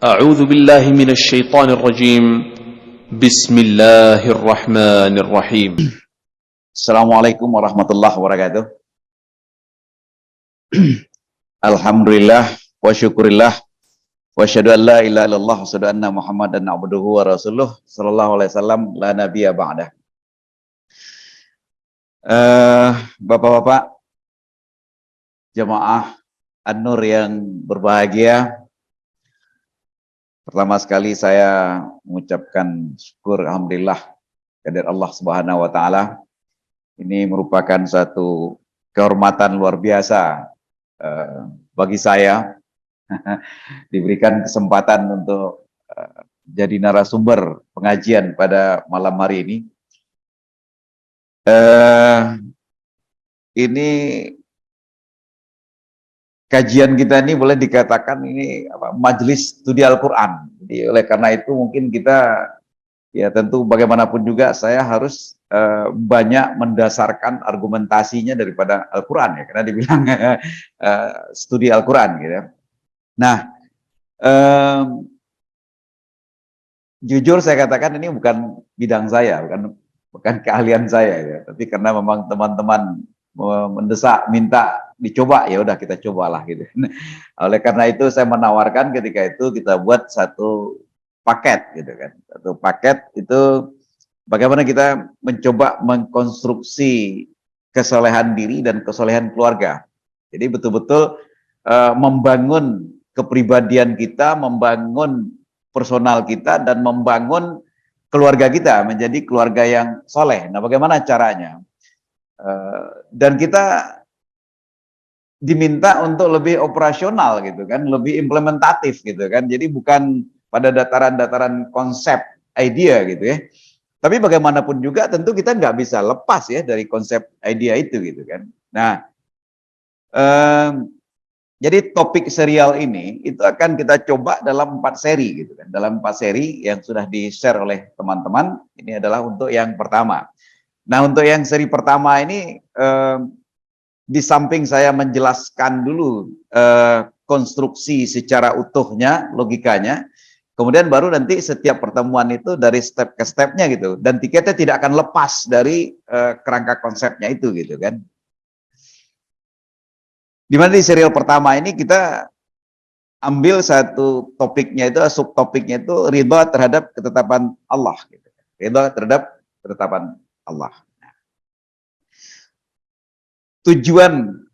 أعوذ بالله من الشيطان الرجيم. بسم الله الرحمن الرحيم. Assalamualaikum warahmatullahi wabarakatuh. Alhamdulillah wa syukurillah wa syahadu an la ilaha illallah wa syahadu anna Muhammadan abduhu wa rasuluh sallallahu alaihi wasallam la nabiyya ba'dah. Bapak-bapak jamaah An-Nur yang berbahagia, pertama sekali saya mengucapkan syukur alhamdulillah kehadirat Allah Subhanahu wa taala. Ini merupakan satu kehormatan luar biasa bagi saya diberikan kesempatan untuk jadi narasumber pengajian pada malam hari ini. Ini kajian kita ini boleh dikatakan ini majelis studi Al-Quran. Jadi oleh karena itu mungkin kita ya tentu bagaimanapun juga saya harus banyak mendasarkan argumentasinya daripada Al-Quran ya, karena dibilang studi Al-Quran gitu ya. Nah, jujur saya katakan ini bukan bidang saya, bukan keahlian saya ya, tapi karena memang teman-teman mendesak, minta dicoba, ya udah kita cobalah gitu. Oleh karena itu saya menawarkan ketika itu kita buat satu paket gitu kan. Satu paket itu bagaimana kita mencoba mengkonstruksi kesolehan diri dan kesolehan keluarga. Jadi betul-betul membangun kepribadian kita, membangun personal kita, dan membangun keluarga kita menjadi keluarga yang soleh. Nah, bagaimana caranya? Dan kita diminta untuk lebih operasional gitu kan, lebih implementatif gitu kan. Jadi bukan pada dataran-dataran konsep idea gitu ya. Tapi bagaimanapun juga tentu kita nggak bisa lepas ya dari konsep idea itu gitu kan. Nah, jadi topik serial ini itu akan kita coba dalam 4 seri gitu kan. Dalam 4 seri yang sudah di-share oleh teman-teman, ini adalah untuk yang pertama. Nah, untuk yang seri pertama ini di samping saya menjelaskan dulu konstruksi secara utuhnya, logikanya, kemudian baru nanti setiap pertemuan itu dari step ke stepnya gitu, dan tiketnya tidak akan lepas dari kerangka konsepnya itu gitu kan. Dimana di serial pertama ini kita ambil satu topiknya itu, subtopiknya itu ridha terhadap ketetapan Allah gitu. Ridha terhadap ketetapan Allah. Tujuan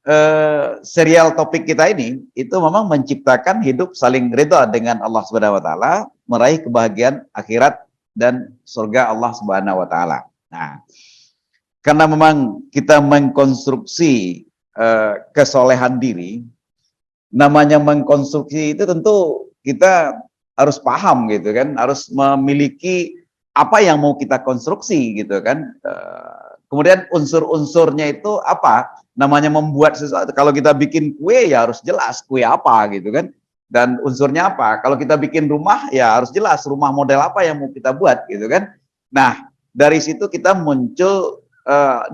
serial topik kita ini itu memang menciptakan hidup saling ridha dengan Allah Subhanahu wa taala, meraih kebahagiaan akhirat dan surga Allah Subhanahu wa taala. Nah, karena memang kita mengkonstruksi kesolehan diri, namanya mengkonstruksi itu tentu kita harus paham gitu kan, harus memiliki apa yang mau kita konstruksi gitu kan. Kemudian unsur-unsurnya itu apa? Namanya membuat sesuatu. Kalau kita bikin kue ya harus jelas kue apa gitu kan. Dan unsurnya apa? Kalau kita bikin rumah ya harus jelas rumah model apa yang mau kita buat gitu kan. Nah, dari situ kita muncul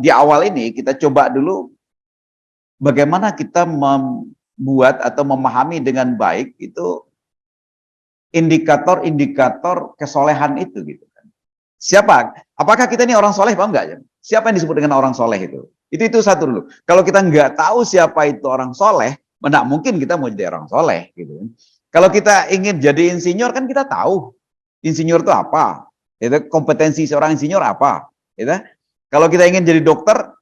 di awal ini kita coba dulu bagaimana kita membuat atau memahami dengan baik itu indikator-indikator kesolehan itu gitu kan. Siapa? Apakah kita ini orang soleh apa enggak ya? Siapa yang disebut dengan orang soleh itu? Itu satu dulu. Kalau kita nggak tahu siapa itu orang soleh, mana mungkin kita mau jadi orang soleh gitu. Kalau kita ingin jadi insinyur kan kita tahu insinyur itu apa, itu kompetensi seorang insinyur apa, gitu. Kalau kita ingin jadi dokter,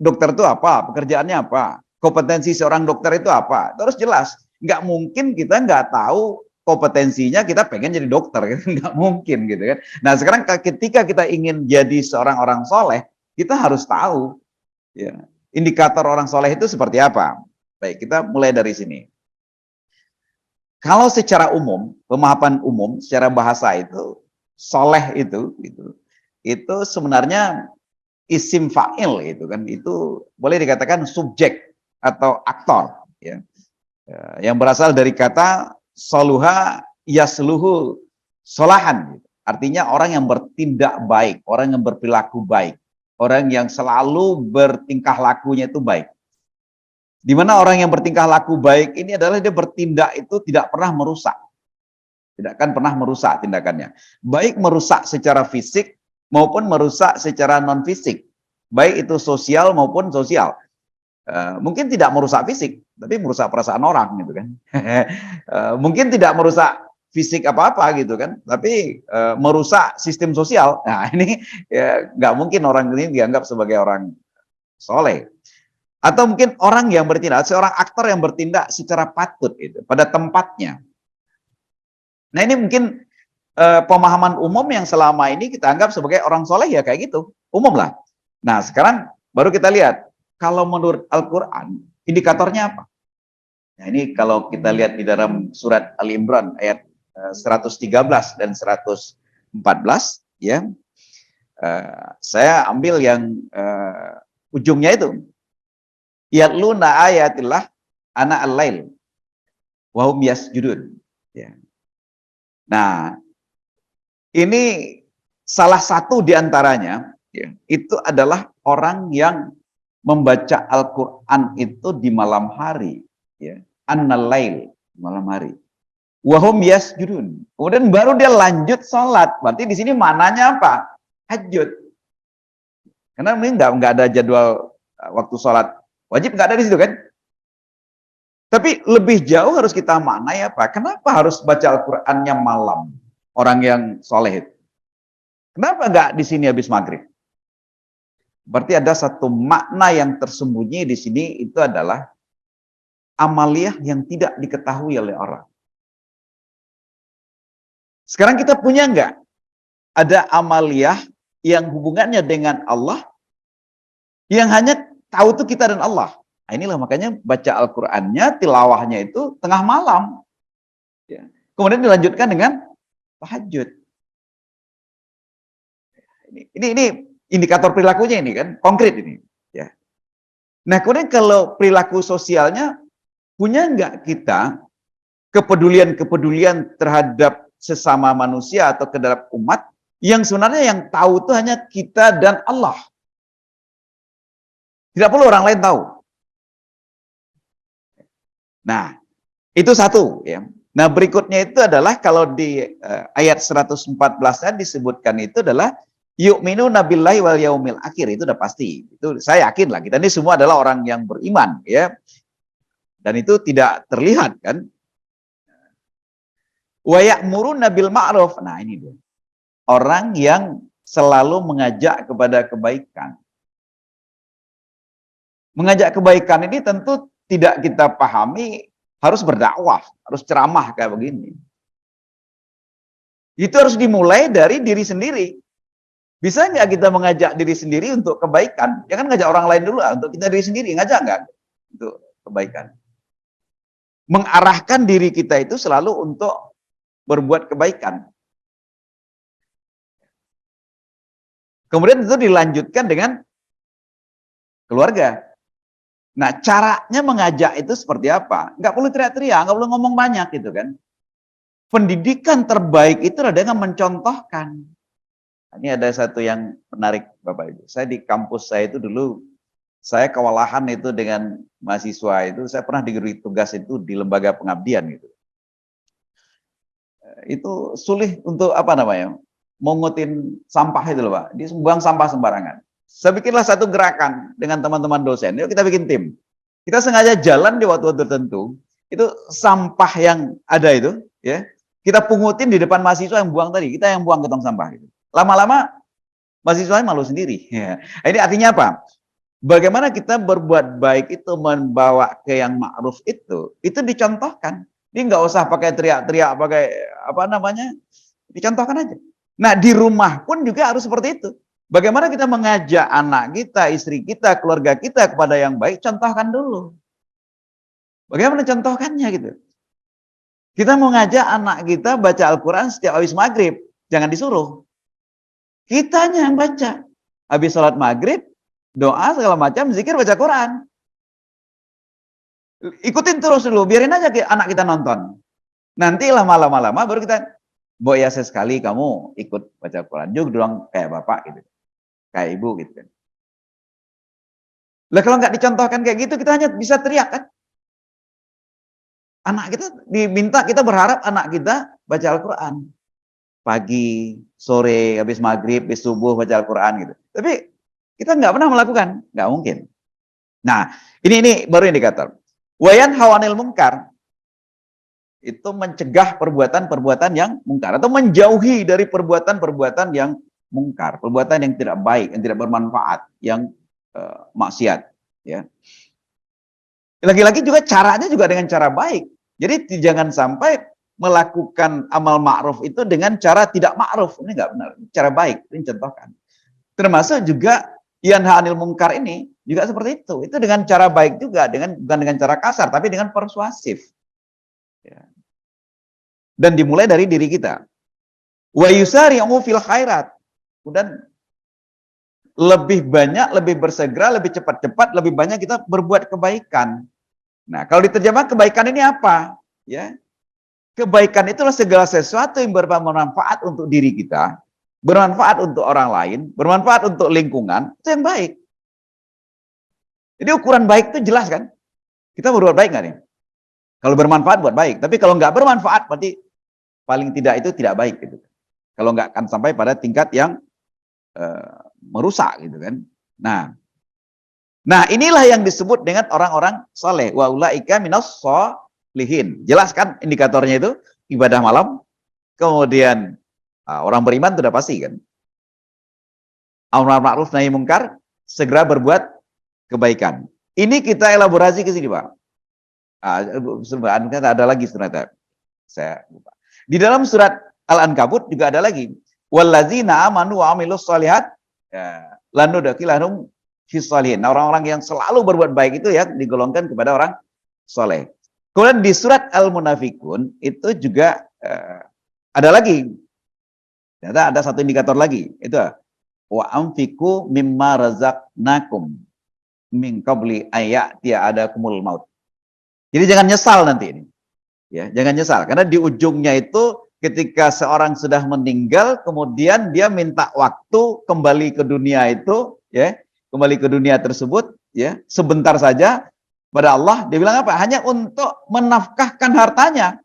dokter itu apa, pekerjaannya apa, kompetensi seorang dokter itu apa, terus jelas. Nggak mungkin kita nggak tahu kompetensinya kita pengen jadi dokter, gitu. Nggak mungkin gitu kan. Nah sekarang ketika kita ingin jadi seorang orang soleh, kita harus tahu ya, indikator orang soleh itu seperti apa. Baik, kita mulai dari sini. Kalau secara umum, pemahaman umum, secara bahasa itu, soleh itu sebenarnya isim fa'il itu kan, itu boleh dikatakan subjek atau aktor ya. Yang berasal dari kata soluha yasluhu solahan, artinya orang yang bertindak baik, orang yang berperilaku baik, orang yang selalu bertingkah lakunya itu baik. Di mana orang yang bertingkah laku baik ini adalah dia bertindak itu tidak pernah merusak. tidak akan pernah merusak tindakannya. Baik merusak secara fisik maupun merusak secara non fisik, baik itu sosial maupun sosial. Mungkin tidak merusak fisik, tapi merusak perasaan orang gitu kan. Mungkin tidak merusak fisik apa-apa gitu kan, tapi merusak sistem sosial. Nah ini ya, nggak mungkin orang ini dianggap sebagai orang soleh. Atau mungkin orang yang bertindak, seorang aktor yang bertindak secara patut itu pada tempatnya. Nah ini mungkin pemahaman umum yang selama ini kita anggap sebagai orang soleh ya kayak gitu, umum lah. Nah sekarang baru kita lihat, kalau menurut Al-Quran, indikatornya apa? Nah ini kalau kita lihat di dalam surat Ali Imran ayat 113 dan 114, ya, saya ambil yang ujungnya itu. Yatluna ayatillah ana al-lail wa hum yasjudun. Ya. Nah, ini salah satu di antaranya, ya, itu adalah orang yang membaca Al-Quran itu di malam hari, ya, an-lail, malam hari. Wahum yasjudun. Kemudian baru dia lanjut sholat. Berarti di sini mananya apa? Tahajud. Karena ini nggak ada jadwal waktu sholat wajib, nggak ada di situ kan? Tapi lebih jauh harus kita maknai apa? Kenapa harus baca Al-Qur'annya malam? Orang yang soleh. Kenapa nggak di sini habis maghrib? Berarti ada satu makna yang tersembunyi di sini, itu adalah amaliyah yang tidak diketahui oleh orang. Sekarang kita punya nggak? Ada amaliyah yang hubungannya dengan Allah, yang hanya tahu itu kita dan Allah. Nah, inilah makanya baca Al-Qur'annya, tilawahnya itu tengah malam. Ya. Kemudian dilanjutkan dengan tahajud. Ini indikator perilakunya ini kan, konkret ini. Ya. Nah kemudian kalau perilaku sosialnya, punya nggak kita kepedulian terhadap sesama manusia atau terhadap umat, yang sebenarnya yang tahu itu hanya kita dan Allah. Tidak perlu orang lain tahu. Nah, itu satu. Ya. Nah, berikutnya itu adalah kalau di ayat 114-nya disebutkan itu adalah yu'minu nabillahi wal yaumil akhir. Itu udah pasti. Itu saya yakin lah. Kita ini semua adalah orang yang beriman. Ya. Dan itu tidak terlihat kan. Wa ya'muruna bil ma'ruf. Nah, ini dia. Orang yang selalu mengajak kepada kebaikan. Mengajak kebaikan ini tentu tidak kita pahami harus berdakwah, harus ceramah kayak begini. Itu harus dimulai dari diri sendiri. Bisa nggak kita mengajak diri sendiri untuk kebaikan? Jangan ngajak orang lain dulu, untuk kita diri sendiri. Ngajak nggak untuk kebaikan? Mengarahkan diri kita itu selalu untuk berbuat kebaikan. Kemudian itu dilanjutkan dengan keluarga. Nah, caranya mengajak itu seperti apa? Nggak perlu teriak-teriak, nggak perlu ngomong banyak gitu kan. Pendidikan terbaik itu adalah dengan mencontohkan. Ini ada satu yang menarik Bapak Ibu. Saya di kampus saya itu dulu, saya kewalahan itu dengan mahasiswa itu, saya pernah diberi tugas itu di lembaga pengabdian gitu. Itu sulit untuk apa namanya, mengutin sampah itu loh Pak, dia buang sampah sembarangan. Saya bikinlah satu gerakan dengan teman-teman dosen, yuk kita bikin tim. Kita sengaja jalan di waktu-waktu tertentu, itu sampah yang ada itu, ya kita pungutin di depan mahasiswa yang buang tadi, kita yang buang ke tong sampah. Gitu. Lama-lama mahasiswanya malu sendiri. Ya. Ini artinya apa? Bagaimana kita berbuat baik itu membawa ke yang ma'ruf itu dicontohkan. Ini nggak usah pakai teriak-teriak, pakai apa namanya, dicontohkan aja. Nah di rumah pun juga harus seperti itu. Bagaimana kita mengajak anak kita, istri kita, keluarga kita kepada yang baik, contohkan dulu. Bagaimana contohkannya gitu. Kita mau ngajak anak kita baca Al-Quran setiap habis maghrib, jangan disuruh. Kitanya yang baca. Habis sholat maghrib, doa segala macam, zikir, baca Quran. Ikutin terus dulu, biarin aja anak kita nonton. Nanti lama-lama baru kita, Bo ya sesekali kamu ikut baca Quran juga doang kayak bapak gitu. Kayak ibu gitu kan. Lah kalau nggak dicontohkan kayak gitu, kita hanya bisa teriak kan. Anak kita diminta, kita berharap anak kita baca Al-Quran. Pagi, sore, habis maghrib, habis subuh baca Al-Quran gitu. Tapi kita nggak pernah melakukan, nggak mungkin. Nah, ini baru indikator. Wayan hawanil mungkar itu mencegah perbuatan-perbuatan yang mungkar atau menjauhi dari perbuatan-perbuatan yang mungkar, perbuatan yang tidak baik, yang tidak bermanfaat, yang maksiat. Ya. Lagi-lagi juga caranya juga dengan cara baik. Jadi jangan sampai melakukan amal ma'ruf itu dengan cara tidak ma'ruf. Ini nggak benar. Cara baik, ini contohkan. Termasuk juga yanha anil mungkar ini juga seperti itu. Itu dengan cara baik juga, bukan dengan cara kasar, tapi dengan persuasif. Ya. Dan dimulai dari diri kita. Wa yusari'u fil khairat. Kemudian lebih banyak, lebih bersegera, lebih cepat-cepat, lebih banyak kita berbuat kebaikan. Nah, kalau diterjemah kebaikan ini apa? Ya, kebaikan itulah segala sesuatu yang bermanfaat untuk diri kita, bermanfaat untuk orang lain, bermanfaat untuk lingkungan, itu yang baik. Jadi ukuran baik itu jelas kan? Kita berbuat baik nggak nih? Kalau bermanfaat buat baik, tapi kalau nggak bermanfaat berarti paling tidak itu tidak baik gitu. Kalau nggak akan sampai pada tingkat yang merusak gitu kan. Nah inilah yang disebut dengan orang-orang soleh. Wa ulaika minas sholihin. Jelas kan indikatornya itu ibadah malam. Kemudian orang beriman sudah pasti kan. Amar ma'ruf nahi mungkar, segera berbuat kebaikan. Ini kita elaborasi ke sini, Pak. Ada lagi ternyata. Saya lupa. Di dalam surat Al-Ankabut juga ada lagi. Wallazina amanu wa amilus shalihat lanudkhilahum fis shalihin. Nah, orang-orang yang selalu berbuat baik itu ya digolongkan kepada orang soleh. Kemudian di surat Al-Munafikun itu juga ada lagi. Ternyata ada satu indikator lagi. Itu wa anfiqu mimma razaqnakum min qabli ayatiya adakumul maut. Jadi jangan nyesal nanti ini. Ya, jangan nyesal karena di ujungnya itu ketika seorang sudah meninggal, kemudian dia minta waktu kembali ke dunia itu, ya, kembali ke dunia tersebut, ya, sebentar saja pada Allah. Dia bilang apa? Hanya untuk menafkahkan hartanya.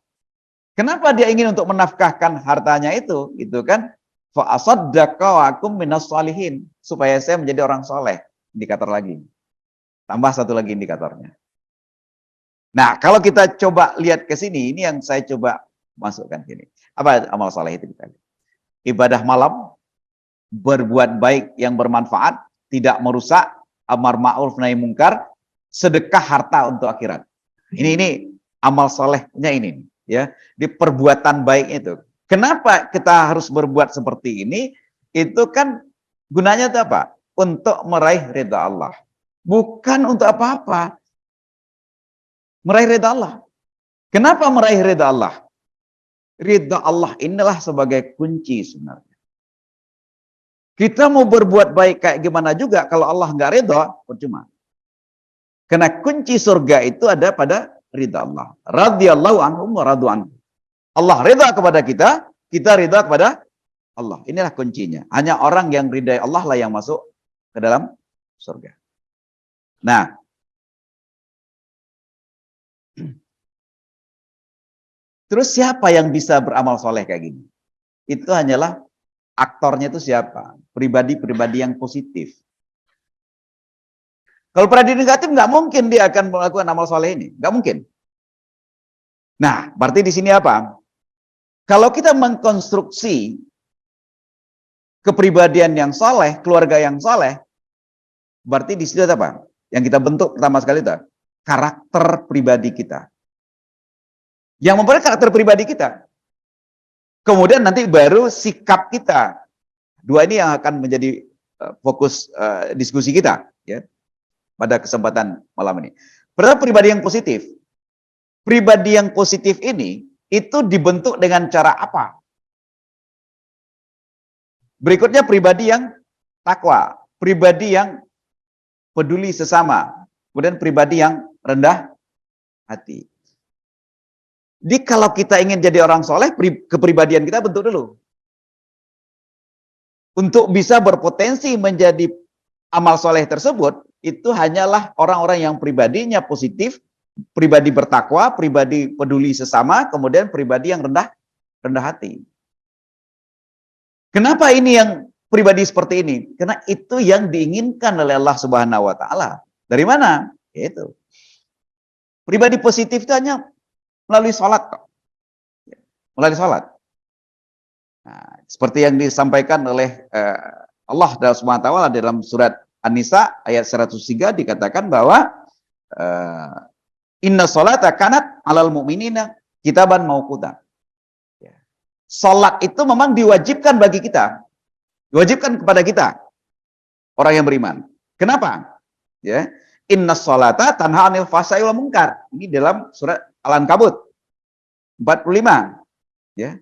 Kenapa dia ingin untuk menafkahkan hartanya itu? Gitu kan? Fa asaddaqa wa akum minas shalihin, supaya saya menjadi orang soleh. Indikator lagi. Tambah satu lagi indikatornya. Nah, kalau kita coba lihat ke sini, ini yang saya coba masukkan sini. Apa amal soleh itu kita? Ibadah malam, berbuat baik yang bermanfaat, tidak merusak, amar ma'ruf nahi mungkar, sedekah harta untuk akhirat. Ini amal solehnya ini, ya, di perbuatan baik itu. Kenapa kita harus berbuat seperti ini? Itu kan gunanya itu apa? Untuk meraih ridha Allah, bukan untuk apa-apa. Meraih ridha Allah. Kenapa meraih ridha Allah? Ridha Allah inilah sebagai kunci sebenarnya. Kita mau berbuat baik kayak gimana juga, kalau Allah nggak ridha, percuma. Karena kunci surga itu ada pada ridha Allah. Radhiyallahu anhum wa radu anhu. Allah ridha kepada kita, kita ridha kepada Allah. Inilah kuncinya. Hanya orang yang ridha Allah lah yang masuk ke dalam surga. Nah, terus siapa yang bisa beramal soleh kayak gini? Itu hanyalah aktornya itu siapa? Pribadi-pribadi yang positif. Kalau pribadi negatif nggak mungkin dia akan melakukan amal soleh ini, nggak mungkin. Nah, berarti di sini apa? Kalau kita mengkonstruksi kepribadian yang soleh, keluarga yang soleh, berarti di situ apa? Yang kita bentuk pertama sekali itu karakter pribadi kita. Yang memperoleh karakter pribadi kita. Kemudian nanti baru sikap kita. Dua ini yang akan menjadi fokus diskusi kita, ya, pada kesempatan malam ini. Pertama, pribadi yang positif. Pribadi yang positif ini itu dibentuk dengan cara apa? Berikutnya pribadi yang takwa, pribadi yang peduli sesama, kemudian pribadi yang rendah hati. Jadi kalau kita ingin jadi orang soleh, kepribadian kita bentuk dulu. Untuk bisa berpotensi menjadi amal soleh tersebut, itu hanyalah orang-orang yang pribadinya positif, pribadi bertakwa, pribadi peduli sesama, kemudian pribadi yang rendah rendah hati. Kenapa ini yang pribadi seperti ini? Karena itu yang diinginkan oleh Allah Subhanahu wa taala. Dari mana? Itu. Pribadi positif itu hanya melalui sholat kok. Melalui sholat. Nah, seperti yang disampaikan oleh Allah Subhanahu wa taala dalam surat An-Nisa ayat 103 dikatakan bahwa inna sholata kanat 'alal mu'minina kitaban mauquta. Salat itu memang diwajibkan bagi kita. Diwajibkan kepada kita orang yang beriman. Kenapa? Ya. Inna sholata tanha 'anil fahsya'i wal munkar. Ini dalam surat Al-Ankabut 45. Ya.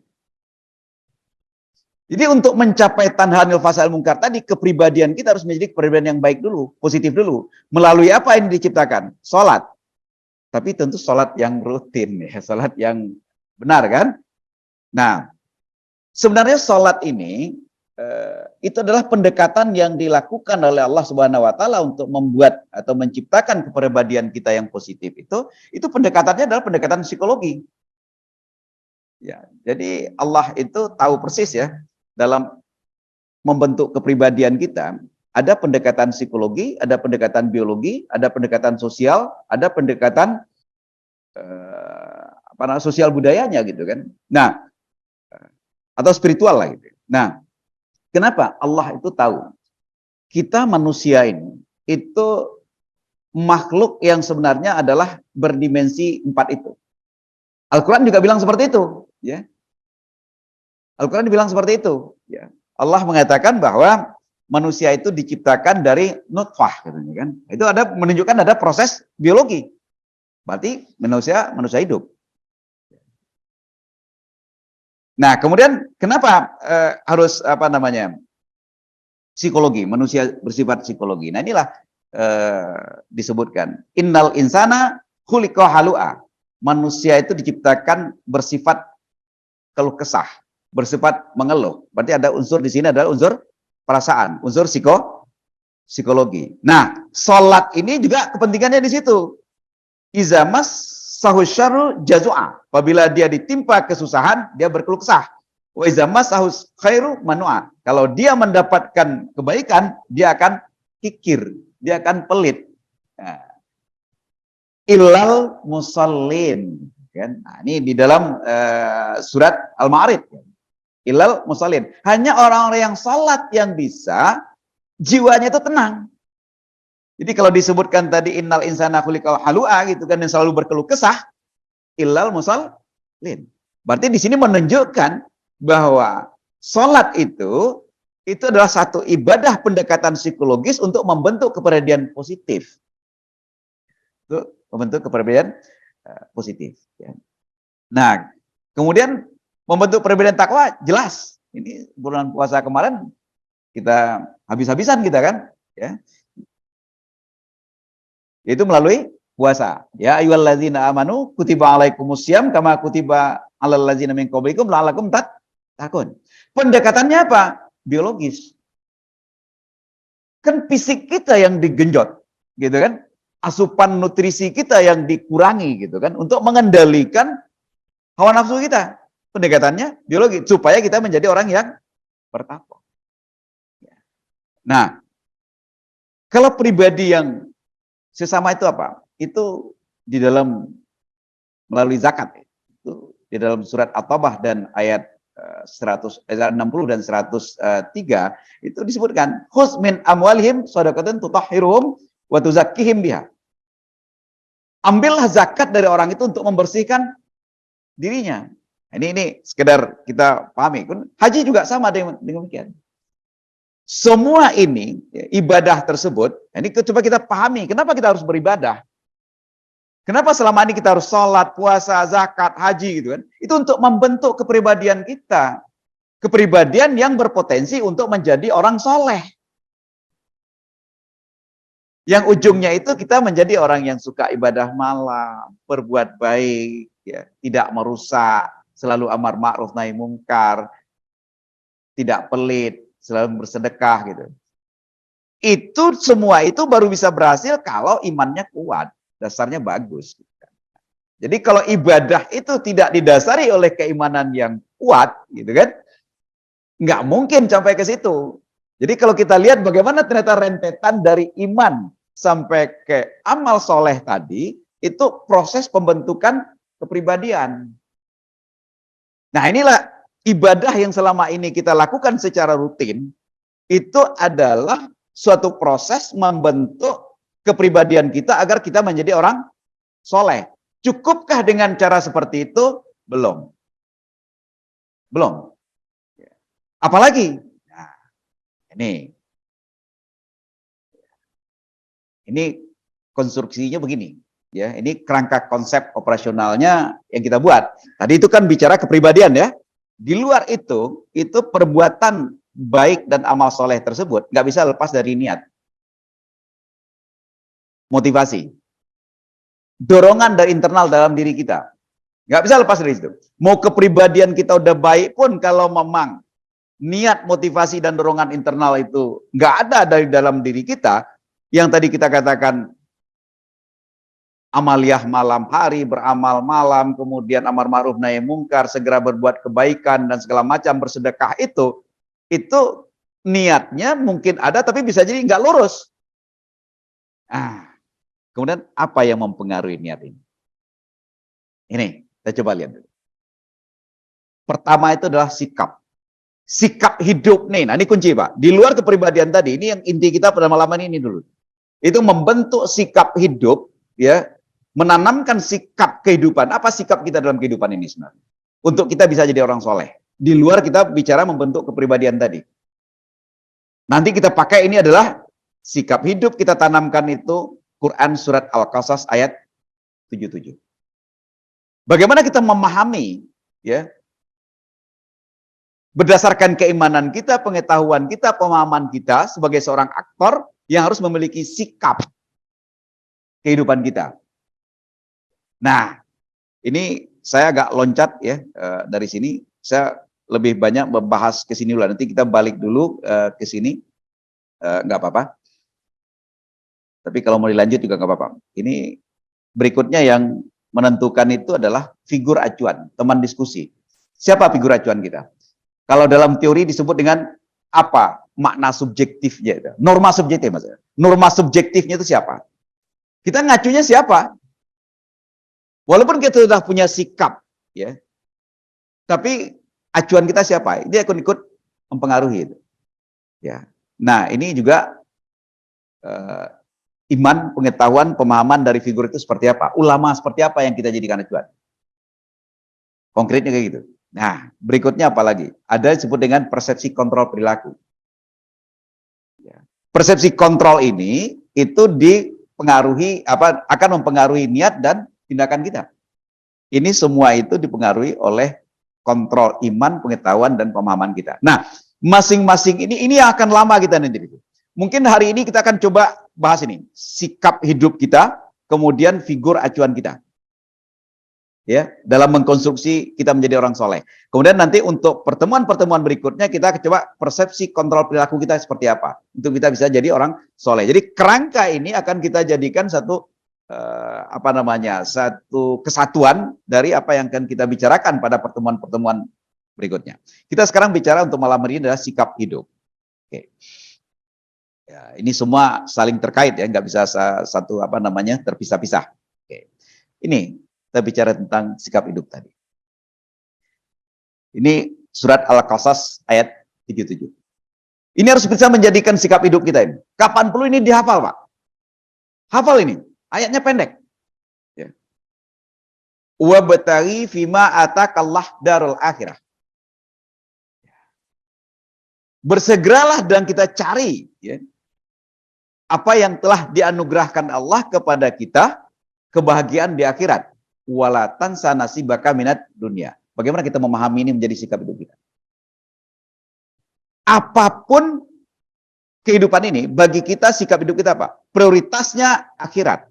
Jadi untuk mencapai tanha 'anil fahsya'i wal munkar tadi, kepribadian kita harus menjadi kepribadian yang baik dulu, positif dulu. Melalui apa ini diciptakan? Salat. Tapi tentu salat yang rutin ya, salat yang benar kan? Nah, sebenarnya salat ini itu adalah pendekatan yang dilakukan oleh Allah Subhanahu wa taala untuk membuat atau menciptakan kepribadian kita yang positif. Itu pendekatannya adalah pendekatan psikologi. Ya, jadi Allah itu tahu persis ya dalam membentuk kepribadian kita, ada pendekatan psikologi, ada pendekatan biologi, ada pendekatan sosial, ada pendekatan sosial budayanya gitu kan. Nah, atau spiritual lah gitu. Nah, kenapa Allah itu tahu kita manusia ini itu makhluk yang sebenarnya adalah berdimensi 4 itu. Al-Quran juga bilang seperti itu, ya. Al-Quran dibilang seperti itu, ya. Allah mengatakan bahwa manusia itu diciptakan dari nutfah, katanya kan. Itu ada menunjukkan ada proses biologi. Berarti manusia hidup. Nah, kemudian kenapa harus psikologi, manusia bersifat psikologi. Nah, inilah disebutkan innal insana khuliqa halu'a. Manusia itu diciptakan bersifat keluh kesah, bersifat mengeluh. Berarti ada unsur di sini adalah unsur perasaan, unsur psikologi. Nah, salat ini juga kepentingannya di situ. Izamas sahusyarru jazua. Apabila dia ditimpa kesusahan, dia berkeluh kesah. Wa izamas sahus khairu manua. Kalau dia mendapatkan kebaikan, dia akan kikir, dia akan pelit. Nah, illal musallin, kan? Nah, ini di dalam surat Al-Ma'arij. Illal musallin. Hanya orang-orang yang salat yang bisa jiwanya itu tenang. Jadi kalau disebutkan tadi innal insana khuliqal halu'a gitu kan, yang selalu berkeluh kesah, illal musallin. Berarti di sini menunjukkan bahwa salat itu adalah satu ibadah pendekatan psikologis untuk membentuk kepribadian positif. Untuk membentuk kepribadian positif. Ya. Nah, kemudian membentuk kepribadian takwa jelas. Ini bulan puasa kemarin kita habis-habisan kita kan, ya. Itu melalui puasa. Ya ayyuhallazina amanu kutiba alaikumusiyam kama kutiba alal ladzina min qablikum la'allakum tattaqun. Pendekatannya apa? Biologis. Kan fisik kita yang digenjot, gitu kan? Asupan nutrisi kita yang dikurangi gitu kan untuk mengendalikan hawa nafsu kita. Pendekatannya biologi supaya kita menjadi orang yang bertakwa. Nah, kalau pribadi yang sesama itu apa? Itu di dalam melalui zakat. Itu di dalam surat At-Taubah dan ayat 60 dan 103 itu disebutkan khuz min amwalihim shadaqatan tutahhiruhum wa tuzakkihim biha. Ambillah zakat dari orang itu untuk membersihkan dirinya. Ini sekedar kita pahami. Haji juga sama dengan demikian. Semua ini ibadah tersebut, ini coba kita pahami kenapa kita harus beribadah. Kenapa selama ini kita harus sholat, puasa, zakat, haji gitu kan? Itu untuk membentuk kepribadian kita. Kepribadian yang berpotensi untuk menjadi orang soleh. Yang ujungnya itu kita menjadi orang yang suka ibadah malam, berbuat baik, ya, tidak merusak, selalu amar ma'ruf nahi mungkar, tidak pelit, selalu bersedekah gitu. Itu semua itu baru bisa berhasil kalau imannya kuat, dasarnya bagus. Jadi kalau ibadah itu tidak didasari oleh keimanan yang kuat, gitu kan, nggak mungkin sampai ke situ. Jadi kalau kita lihat bagaimana ternyata rentetan dari iman sampai ke amal soleh tadi, itu proses pembentukan kepribadian. Nah inilah ibadah yang selama ini kita lakukan secara rutin, itu adalah suatu proses membentuk kepribadian kita agar kita menjadi orang soleh. Cukupkah dengan cara seperti itu? Belum. Belum. Apalagi? Nah, ini konstruksinya begini. Ya, ini kerangka konsep operasionalnya yang kita buat. Tadi itu kan bicara kepribadian ya. Di luar itu perbuatan baik dan amal soleh tersebut nggak bisa lepas dari niat. Motivasi. Dorongan dari internal dalam diri kita. Nggak bisa lepas dari itu. Mau kepribadian kita udah baik pun kalau memang niat, motivasi, dan dorongan internal itu nggak ada dari dalam diri kita, yang tadi kita katakan amaliyah malam hari, beramal malam, kemudian amar ma'ruf nahi mungkar, segera berbuat kebaikan, dan segala macam bersedekah itu niatnya mungkin ada, tapi bisa jadi nggak lurus. Kemudian apa yang mempengaruhi niat ini? Ini, kita coba lihat. Pertama itu adalah sikap. Sikap hidup nih. Nah, ini kunci, Pak. Di luar kepribadian tadi, ini yang inti kita pada malam ini dulu. Itu membentuk sikap hidup, ya, menanamkan sikap kehidupan. Apa sikap kita dalam kehidupan ini sebenarnya? Untuk kita bisa jadi orang soleh. Di luar kita bicara membentuk kepribadian tadi. Nanti kita pakai ini adalah sikap hidup, kita tanamkan itu Quran surat Al-Qasas ayat 77. Bagaimana kita memahami, ya, berdasarkan keimanan kita, pengetahuan kita, pemahaman kita sebagai seorang aktor yang harus memiliki sikap kehidupan kita. Nah, ini saya agak loncat ya dari sini. Saya lebih banyak membahas ke sini dulu. Nanti kita balik dulu ke sini, nggak apa-apa. Tapi kalau mau dilanjut juga nggak apa-apa. Ini berikutnya yang menentukan itu adalah figur acuan, teman diskusi. Siapa figur acuan kita? Kalau dalam teori disebut dengan apa? Makna subjektifnya itu. Norma subjektif maksudnya. Norma subjektifnya itu siapa? Kita ngacunya siapa? Walaupun kita sudah punya sikap, ya, tapi acuan kita siapa? Dia ikut-ikut mempengaruhi itu. Ya. Nah, ini juga iman, pengetahuan, pemahaman dari figur itu seperti apa? Ulama seperti apa yang kita jadikan acuan? Konkretnya kayak gitu. Nah, berikutnya apa lagi? Ada disebut dengan persepsi kontrol perilaku. Ya. Persepsi kontrol ini itu dipengaruhi akan mempengaruhi niat dan tindakan kita. Ini semua itu dipengaruhi oleh kontrol iman, pengetahuan, dan pemahaman kita. Nah, masing-masing ini yang akan lama kita nanti. Mungkin hari ini kita akan coba bahas ini. Sikap hidup kita, kemudian figur acuan kita. Ya, dalam mengkonstruksi kita menjadi orang soleh. Kemudian nanti untuk pertemuan-pertemuan berikutnya kita coba persepsi kontrol perilaku kita seperti apa. Untuk kita bisa jadi orang soleh. Jadi kerangka ini akan kita jadikan satu satu kesatuan dari apa yang akan kita bicarakan pada pertemuan-pertemuan berikutnya. Kita sekarang bicara untuk malam hari ini adalah sikap hidup. Oke. Ya, ini semua saling terkait ya, nggak bisa terpisah-pisah. Oke. Ini kita bicara tentang sikap hidup tadi. Ini surat Al-Qasas ayat 77. Ini harus bisa menjadikan sikap hidup kita ini. Kapan perlu ini dihafal, Pak? Hafal ini. Ayatnya pendek. Ya. Wabtaghi fima atakallah darul akhirah. Bersegeralah dan kita cari, ya, apa yang telah dianugerahkan Allah kepada kita, kebahagiaan di akhirat. Wala tansa nasibaka minad dunya. Bagaimana kita memahami ini menjadi sikap hidup kita? Apapun kehidupan ini, bagi kita sikap hidup kita apa? Prioritasnya akhirat.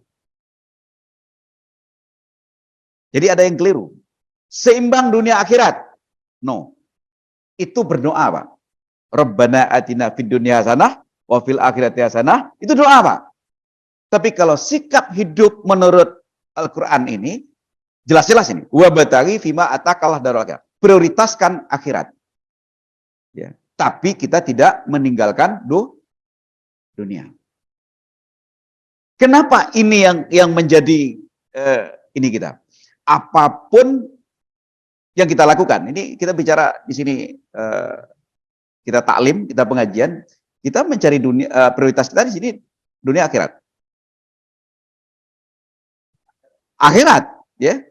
Jadi ada yang keliru. Seimbang dunia akhirat. No. Itu berdoa, Pak. Rabbana atina fid dunya hasanah wa fil akhirati hasanah. Itu doa, Pak. Tapi kalau sikap hidup menurut Al-Quran ini, Jelas-jelas ini. Wabtaghi fima atakalah darul akhirat. Prioritaskan akhirat. Ya. Tapi kita tidak meninggalkan dunia. Kenapa ini yang menjadi ini kita? Apapun yang kita lakukan. Ini kita bicara di sini kita taklim, kita pengajian, kita mencari dunia, prioritas kita di sini dunia akhirat. Akhirat, ya.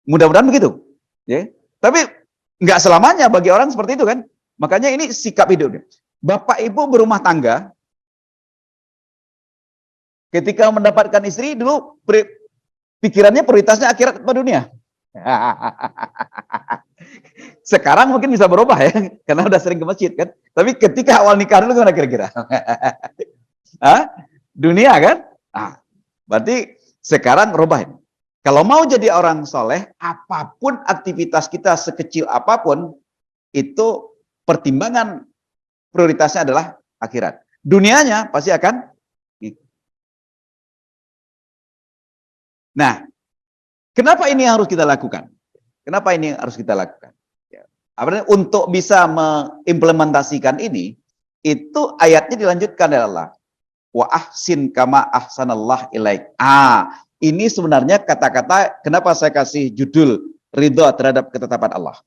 Mudah-mudahan begitu, ya. Tapi nggak selamanya bagi orang seperti itu kan. Makanya ini sikap hidupnya. Bapak ibu berumah tangga, ketika mendapatkan istri dulu pikirannya prioritasnya akhirat atau dunia. Sekarang mungkin bisa berubah ya, karena udah sering ke masjid kan. Tapi ketika awal nikah dulu gimana kira-kira? Dunia kan? Nah, berarti sekarang rubah. Kalau mau jadi orang soleh, apapun aktivitas kita sekecil apapun, itu pertimbangan prioritasnya adalah akhirat. Dunianya pasti akan. Nah, kenapa ini harus kita lakukan? Kenapa ini harus kita lakukan? Untuk bisa mengimplementasikan ini, itu ayatnya dilanjutkan oleh Allah. Wa ahsin kama ahsanallah ilaik. Ini sebenarnya kata-kata, kenapa saya kasih judul ridho terhadap ketetapan Allah.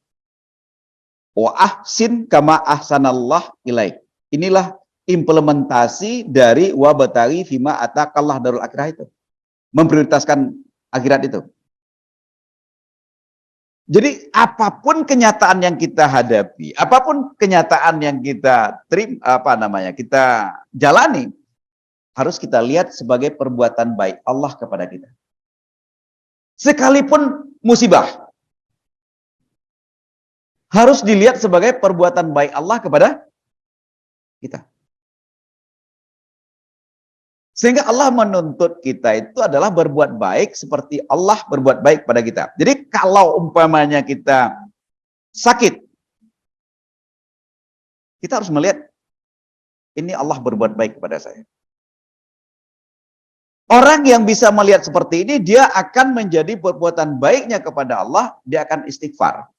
Wa ahsin kama ahsanallah ilaik. Inilah implementasi dari wabtaghi fima atakallah darul akhirah itu. Memprioritaskan akhirat itu. Jadi apapun kenyataan yang kita hadapi, apapun kenyataan yang kita kita jalani, harus kita lihat sebagai perbuatan baik Allah kepada kita. Sekalipun musibah, harus dilihat sebagai perbuatan baik Allah kepada kita. Sehingga Allah menuntut kita itu adalah berbuat baik seperti Allah berbuat baik pada kita. Jadi kalau umpamanya kita sakit, kita harus melihat ini Allah berbuat baik kepada saya. Orang yang bisa melihat seperti ini, dia akan menjadi perbuatan baiknya kepada Allah, dia akan istighfar.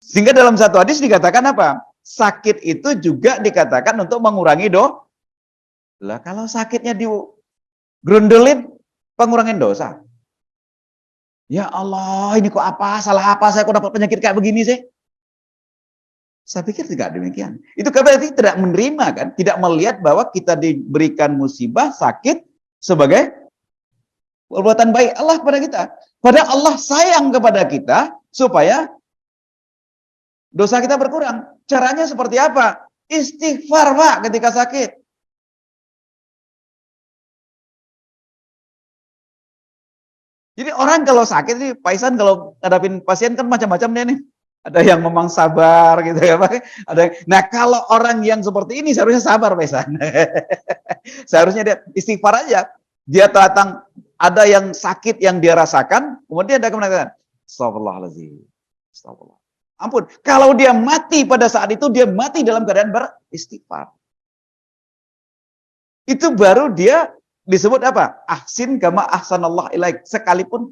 Sehingga dalam satu hadis dikatakan apa? Sakit itu juga dikatakan untuk mengurangi dosa. Lah kalau sakitnya digrundelin, pengurangin dosa. Ya Allah, ini kok apa? Salah apa? Saya kok dapat penyakit kayak begini sih? Saya pikir tidak demikian. Itu berarti tidak menerima kan? Tidak melihat bahwa kita diberikan musibah, sakit sebagai perbuatan baik Allah kepada kita. Padahal Allah sayang kepada kita supaya dosa kita berkurang. Caranya seperti apa? Istighfar, Pak, ketika sakit. Jadi orang kalau sakit nih, Pak Isan kalau ngadapin pasien kan macam-macam dia nih. Ada yang memang sabar gitu ya Pak. Nah kalau orang yang seperti ini seharusnya sabar Pak Isan. Seharusnya dia istighfar aja. Dia datang, ada yang sakit yang dia rasakan, kemudian dia akan mengatakan, astagfirullahaladzim. Astagfirullah. Ampun, kalau dia mati pada saat itu, dia mati dalam keadaan beristighfar. Itu baru dia disebut apa? Ahsin kama ahsanallah ilaik. Sekalipun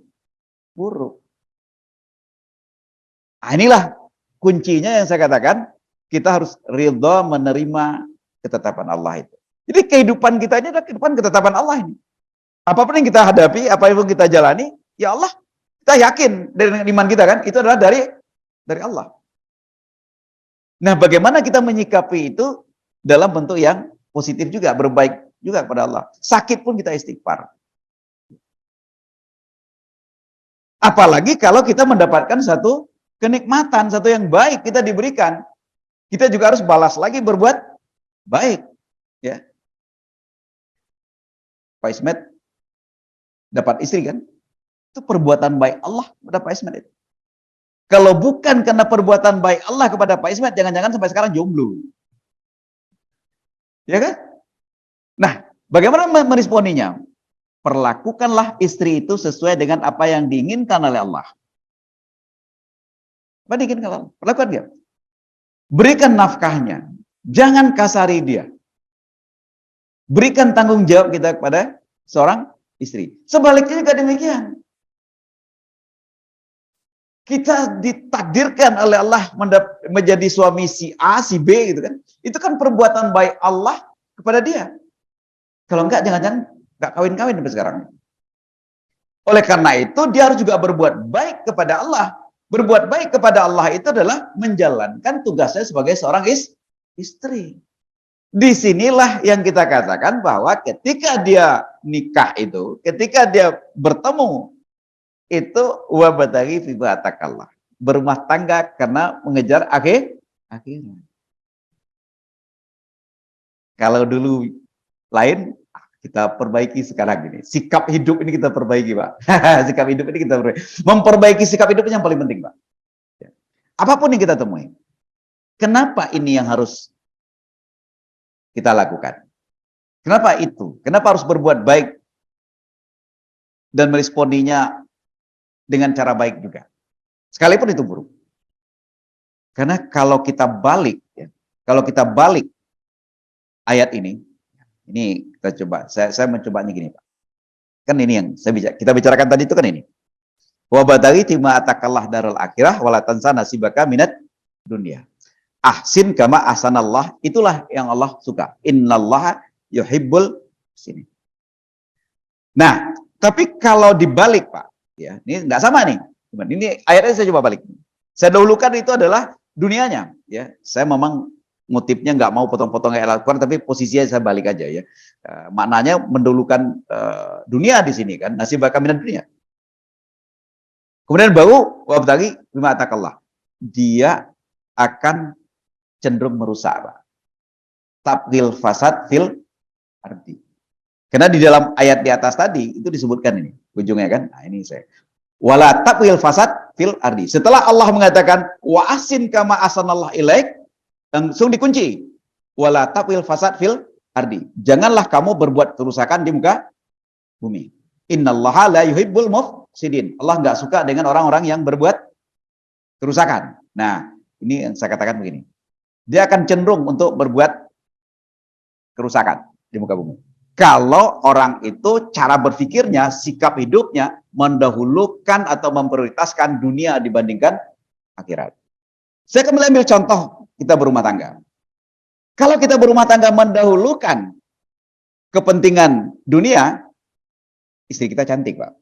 buruk. Nah, inilah kuncinya yang saya katakan. Kita harus ridha menerima ketetapan Allah itu. Jadi kehidupan kita ini adalah kehidupan ketetapan Allah ini. Apapun yang kita hadapi, apapun yang kita jalani, ya Allah, kita yakin dari iman kita kan, itu adalah dari Allah. Nah, bagaimana kita menyikapi itu dalam bentuk yang positif juga, berbaik juga kepada Allah. Sakit pun kita istighfar. Apalagi kalau kita mendapatkan satu kenikmatan, satu yang baik kita diberikan. Kita juga harus balas lagi berbuat baik. Ya. Pak Ismet dapat istri kan? Itu perbuatan baik Allah kepada Pak Ismet itu. Kalau bukan karena perbuatan baik Allah kepada Pak Ismet, jangan-jangan sampai sekarang jomblo. Ya kan? Nah, bagaimana meresponinya? Perlakukanlah istri itu sesuai dengan apa yang diinginkan oleh Allah. Apa diinginkan Allah? Perlakukan dia. Berikan nafkahnya. Jangan kasari dia. Berikan tanggung jawab kita kepada seorang istri. Sebaliknya juga demikian. kita ditakdirkan oleh Allah menjadi suami si A, si B gitu kan. Itu kan perbuatan baik Allah kepada dia. Kalau enggak, jangan-jangan enggak kawin-kawin sampai sekarang. Oleh karena itu, dia harus juga berbuat baik kepada Allah. Berbuat baik kepada Allah itu adalah menjalankan tugasnya sebagai seorang istri. Disinilah yang kita katakan bahwa ketika dia nikah itu, ketika dia bertemu, itu wabadari fi ba'atakallah. Berumah tangga karena mengejar akhirat. Kalau dulu lain, kita perbaiki sekarang ini. Sikap hidup ini kita perbaiki, Pak. Sikap hidup ini kita perbaiki. Memperbaiki sikap hidup yang paling penting, Pak. Apapun yang kita temui. Kenapa ini yang harus kita lakukan? Kenapa itu? Kenapa harus berbuat baik dan meresponinya dengan cara baik juga? Sekalipun itu buruk. Karena kalau kita balik, ya, kalau kita balik ayat ini kita coba, saya mencobanya gini, Pak. Kan ini yang kita bicarakan tadi itu kan ini. Wa badari tima atakallah darul akhirah wala tansa nasibaka minat dunia. Ahsin kama ahsanallah, itulah yang Allah suka. Innallaha yuhibbul sini. Nah, tapi kalau dibalik, Pak, ya, ini enggak sama nih. Ini ayatnya saya coba balik. Saya dahulukan itu adalah dunianya, ya. Saya memang motifnya nggak mau potong-potong kayak Al-Quran, tapi posisinya saya balik aja ya. Maknanya mendahulukan dunia di sini kan, nasibaka minad dunia. Kemudian baru wabtaghi bima atakallah. Dia akan cenderung merusak, Pak. Tabghil fasad fil ardi. Karena di dalam ayat di atas tadi itu disebutkan ini, ujungnya kan. Nah, ini saya. Wala tabghil fasad fil ardi. Setelah Allah mengatakan wa ahsin kama ahsanallahu ilaik, langsung dikunci. Wala tabghil fasad fil ardi. Janganlah kamu berbuat kerusakan di muka bumi. Innallaha la yuhibbul mufsidin. Allah enggak suka dengan orang-orang yang berbuat kerusakan. Nah, ini yang saya katakan begini. Dia akan cenderung untuk berbuat kerusakan di muka bumi. Kalau orang itu cara berpikirnya, sikap hidupnya mendahulukan atau memprioritaskan dunia dibandingkan akhirat. Saya akan ambil contoh kita berumah tangga. Kalau kita berumah tangga mendahulukan kepentingan dunia, istri kita cantik, Pak.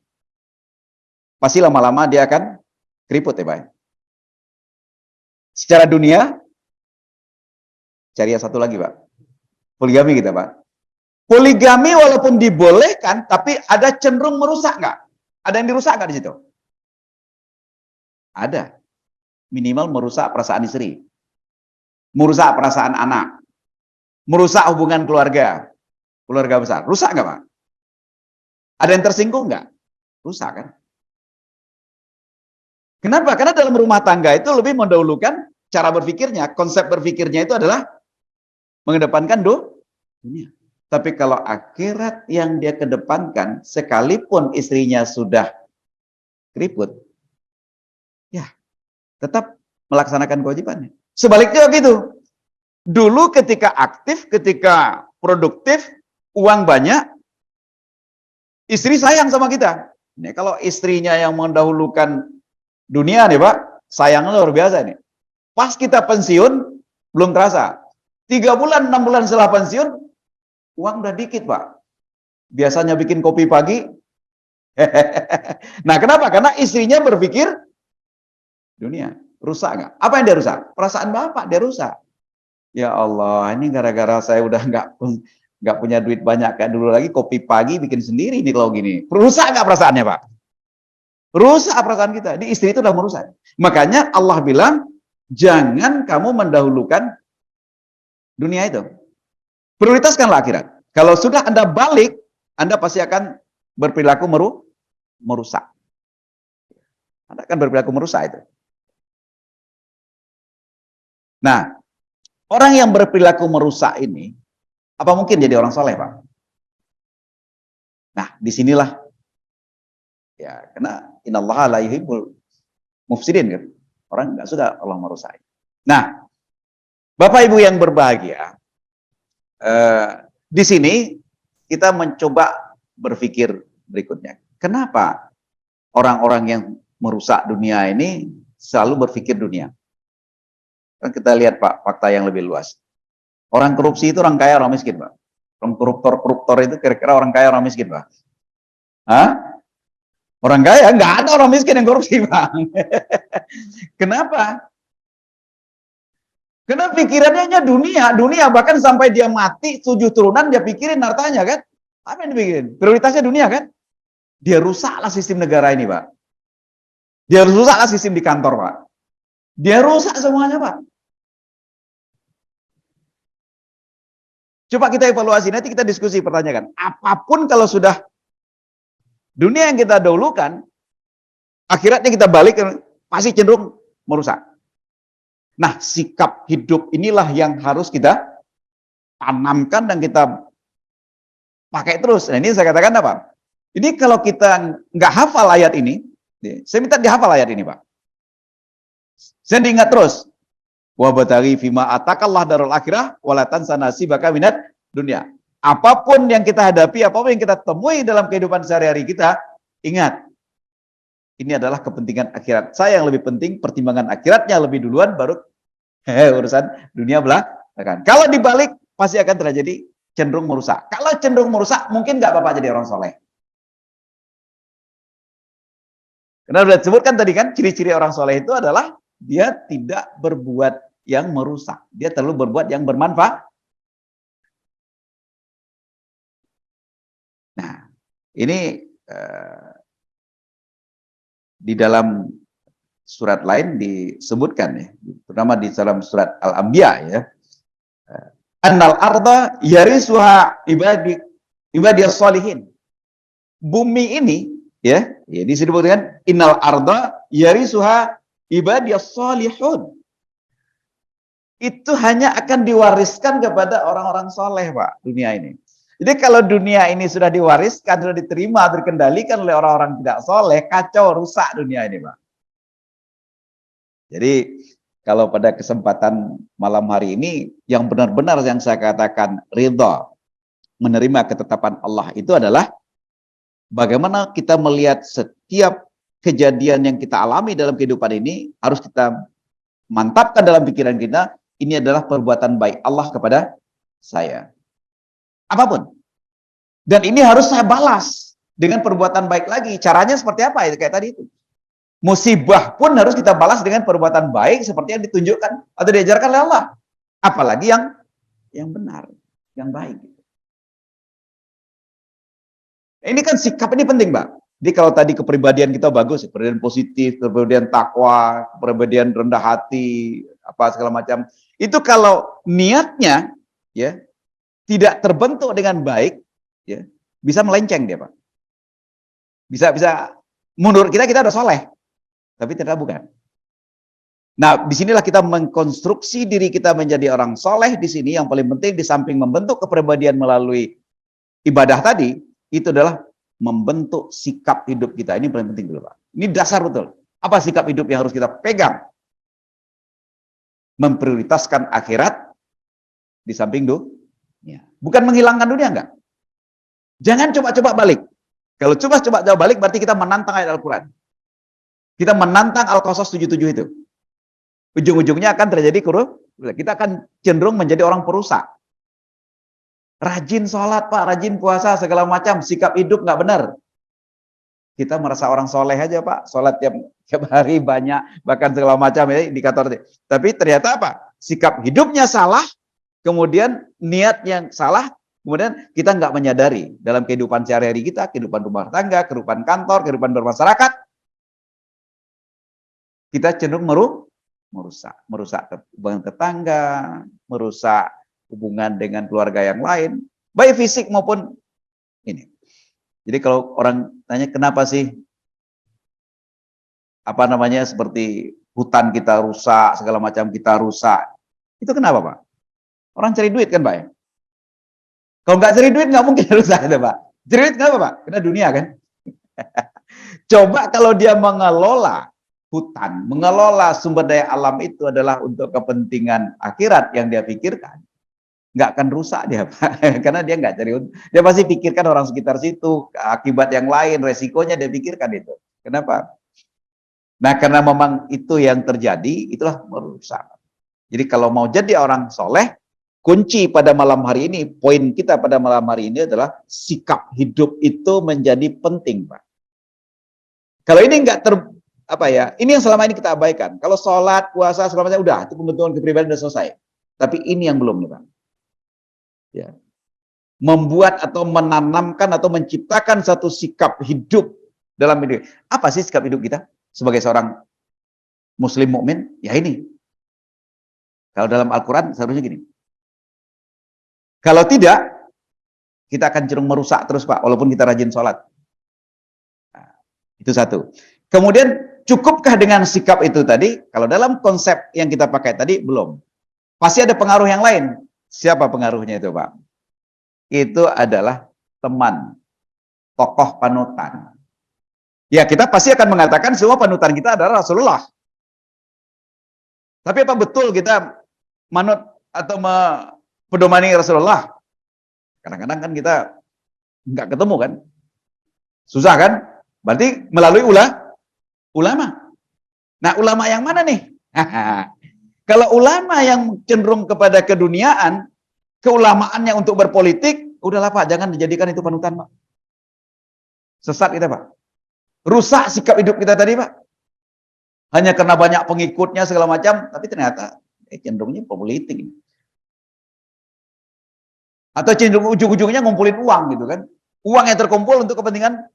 Pasti lama-lama dia akan keriput ya, Pak. Secara dunia, cari yang satu lagi, Pak. Poligami kita, Pak. Poligami walaupun dibolehkan, tapi ada cenderung merusak nggak? Ada yang dirusak nggak di situ? Ada. Minimal merusak perasaan istri. Merusak perasaan anak. Merusak hubungan keluarga. Keluarga besar. Rusak nggak, Pak? Ada yang tersinggung nggak? Rusak, kan? Kenapa? Karena dalam rumah tangga itu lebih mendahulukan cara berpikirnya. Konsep berpikirnya itu adalah mengedepankan dunia. Tapi kalau akhirat yang dia kedepankan, sekalipun istrinya sudah keriput, ya tetap melaksanakan kewajibannya. Sebaliknya begitu. Dulu ketika aktif, ketika produktif, uang banyak, istri sayang sama kita. Ini kalau istrinya yang mendahulukan dunia nih, Pak, sayangnya luar biasa nih. Pas kita pensiun, belum terasa. 3 bulan, 6 bulan setelah pensiun, uang udah dikit, Pak. Biasanya bikin kopi pagi. Nah, kenapa? Karena istrinya berpikir dunia. Rusak nggak? Apa yang dia rusak? Perasaan Bapak dia rusak. Ya Allah, ini gara-gara saya udah nggak punya duit banyak kayak dulu lagi, kopi pagi bikin sendiri nih kalau gini. Rusak nggak perasaannya, Pak? Rusak perasaan kita. Ini istri itu udah merusak. Makanya Allah bilang, jangan kamu mendahulukan dunia itu. Prioritaskanlah akhirat. Kalau sudah Anda balik, Anda pasti akan berperilaku merusak. Anda akan berperilaku merusak itu. Nah, orang yang berperilaku merusak ini, apa mungkin jadi orang soleh, Pak? Nah, disinilah, ya, karena innallaha la yuhibbul mufsidin, kan? Orang nggak suka Allah merusak. Nah, Bapak Ibu yang berbahagia, di sini kita mencoba berpikir berikutnya. Kenapa orang-orang yang merusak dunia ini selalu berpikir dunia. Kan kita lihat Pak, fakta yang lebih luas. Orang korupsi itu orang kaya, orang miskin Pak. Orang koruptor itu kira-kira orang kaya, orang miskin Pak. Hah? Orang kaya, nggak ada orang miskin yang korupsi Pak. Kenapa? Karena pikirannya hanya dunia, bahkan sampai dia mati 7 turunan dia pikirin hartanya kan? Apa yang dipikirin? Prioritasnya dunia kan? Dia rusaklah sistem negara ini Pak. Dia rusaklah sistem di kantor Pak. Dia rusak semuanya Pak. Coba kita evaluasi, nanti kita diskusi pertanyakan. Apapun kalau sudah dunia yang kita dahulukan, akhiratnya kita balik, pasti cenderung merusak. Nah, sikap hidup inilah yang harus kita tanamkan dan kita pakai terus. Nah, ini saya katakan apa? Ini kalau kita nggak hafal ayat ini, saya minta dihafal ayat ini, Pak. Saya diingat terus. Wa batari fima atakallah darul akhirah walatan sanasi baka minat dunia. Apapun yang kita hadapi, apapun yang kita temui dalam kehidupan sehari-hari kita, ingat, ini adalah kepentingan akhirat. Saya yang lebih penting, pertimbangan akhiratnya lebih duluan, baru urusan dunia belakangan. Kalau dibalik, pasti akan terjadi cenderung merusak. Kalau cenderung merusak, mungkin nggak Bapak jadi orang soleh. Karena sudah disebutkan tadi kan, ciri-ciri orang soleh itu adalah dia tidak berbuat yang merusak. Dia terlalu berbuat yang bermanfaat. Nah, ini di dalam surat lain disebutkan ya, terutama di dalam surat Al-Anbiya ya. Annal arda yarisuha ibadiyas sholihin. Bumi ini ya disebutkan innal arda yarisuha ibadiyas sholihun. Itu hanya akan diwariskan kepada orang-orang soleh, Pak, dunia ini. Jadi kalau dunia ini sudah diwariskan, sudah diterima, terkendalikan oleh orang-orang tidak soleh, kacau, rusak dunia ini, Pak. Jadi kalau pada kesempatan malam hari ini, yang benar-benar yang saya katakan ridha, menerima ketetapan Allah itu adalah bagaimana kita melihat setiap kejadian yang kita alami dalam kehidupan ini, harus kita mantapkan dalam pikiran kita, ini adalah perbuatan baik Allah kepada saya. Apapun. Dan ini harus saya balas dengan perbuatan baik lagi. Caranya seperti apa? Kayak tadi itu. Musibah pun harus kita balas dengan perbuatan baik seperti yang ditunjukkan atau diajarkan oleh Allah. Apalagi yang benar, yang baik. Ini kan sikap ini penting, Pak. Jadi kalau tadi kepribadian kita bagus, kepribadian positif, kepribadian takwa, kepribadian rendah hati, apa segala macam. Itu kalau niatnya ya tidak terbentuk dengan baik, ya bisa melenceng dia, Pak. Bisa menurut kita udah soleh, tapi ternyata bukan. Nah, disinilah kita mengkonstruksi diri kita menjadi orang soleh di sini. Yang paling penting di samping membentuk kepribadian melalui ibadah tadi, itu adalah membentuk sikap hidup kita. Ini paling penting dulu, Pak. Ini dasar betul. Apa sikap hidup yang harus kita pegang? Memprioritaskan akhirat di samping dunia. Bukan menghilangkan dunia, enggak. Jangan coba-coba balik. Kalau coba-coba balik berarti kita menantang ayat Al-Quran. Kita menantang Al-Qasas 77 itu. Ujung-ujungnya akan terjadi kita akan cenderung menjadi orang perusak. Rajin sholat, Pak, rajin puasa, segala macam. Sikap hidup nggak benar. Kita merasa orang soleh aja, Pak. Sholat tiap hari banyak, bahkan segala macam ya, indikator. Tapi ternyata apa? Sikap hidupnya salah, kemudian niat yang salah, kemudian kita nggak menyadari dalam kehidupan sehari-hari kita, kehidupan rumah tangga, kehidupan kantor, kehidupan bermasyarakat, kita cenderung merusak hubungan tetangga, merusak hubungan dengan keluarga yang lain, baik fisik maupun ini. Jadi kalau orang tanya kenapa sih seperti hutan kita rusak, segala macam kita rusak, itu kenapa, Pak? Orang cari duit kan, Pak ya? Kalau nggak cari duit nggak mungkin rusak, itu, Pak. Cari duit kenapa, Pak? Karena dunia kan. Coba kalau dia mengelola hutan, mengelola sumber daya alam itu adalah untuk kepentingan akhirat yang dia pikirkan, nggak akan rusak dia, Pak. Karena dia nggak cari, dia pasti pikirkan orang sekitar situ, akibat yang lain, resikonya dia pikirkan itu. Kenapa? Nah, karena memang itu yang terjadi, itulah merusak. Jadi kalau mau jadi orang soleh, kunci pada malam hari ini, poin kita pada malam hari ini adalah sikap hidup itu menjadi penting, Pak. Kalau ini enggak ini yang selama ini kita abaikan. Kalau sholat, puasa, segala macam, udah, itu pembentukan kepribadian sudah selesai. Tapi ini yang belum nih, Pak. Ya. Membuat atau menanamkan atau menciptakan satu sikap hidup dalam hidup. Apa sih sikap hidup kita sebagai seorang muslim mukmin? Ya ini. Kalau dalam Al-Quran seharusnya gini. Kalau tidak, kita akan cenderung merusak terus, Pak, walaupun kita rajin sholat. Nah, itu satu. Kemudian, cukupkah dengan sikap itu tadi? Kalau dalam konsep yang kita pakai tadi, belum. Pasti ada pengaruh yang lain. Siapa pengaruhnya itu, Pak? Itu adalah teman, tokoh panutan. Ya, kita pasti akan mengatakan semua panutan kita adalah Rasulullah. Tapi apa betul kita manut atau pedomani Rasulullah? Kadang-kadang kan kita nggak ketemu kan? Susah kan? Berarti melalui ulama. Nah, ulama yang mana nih? Kalau ulama yang cenderung kepada keduniaan, keulamaannya untuk berpolitik, udahlah Pak, jangan dijadikan itu panutan, Pak. Sesat kita, Pak. Rusak sikap hidup kita tadi, Pak. Hanya karena banyak pengikutnya segala macam, tapi ternyata cenderungnya politik. Atau cenderung ujung-ujungnya ngumpulin uang gitu kan. Uang yang terkumpul untuk kepentingan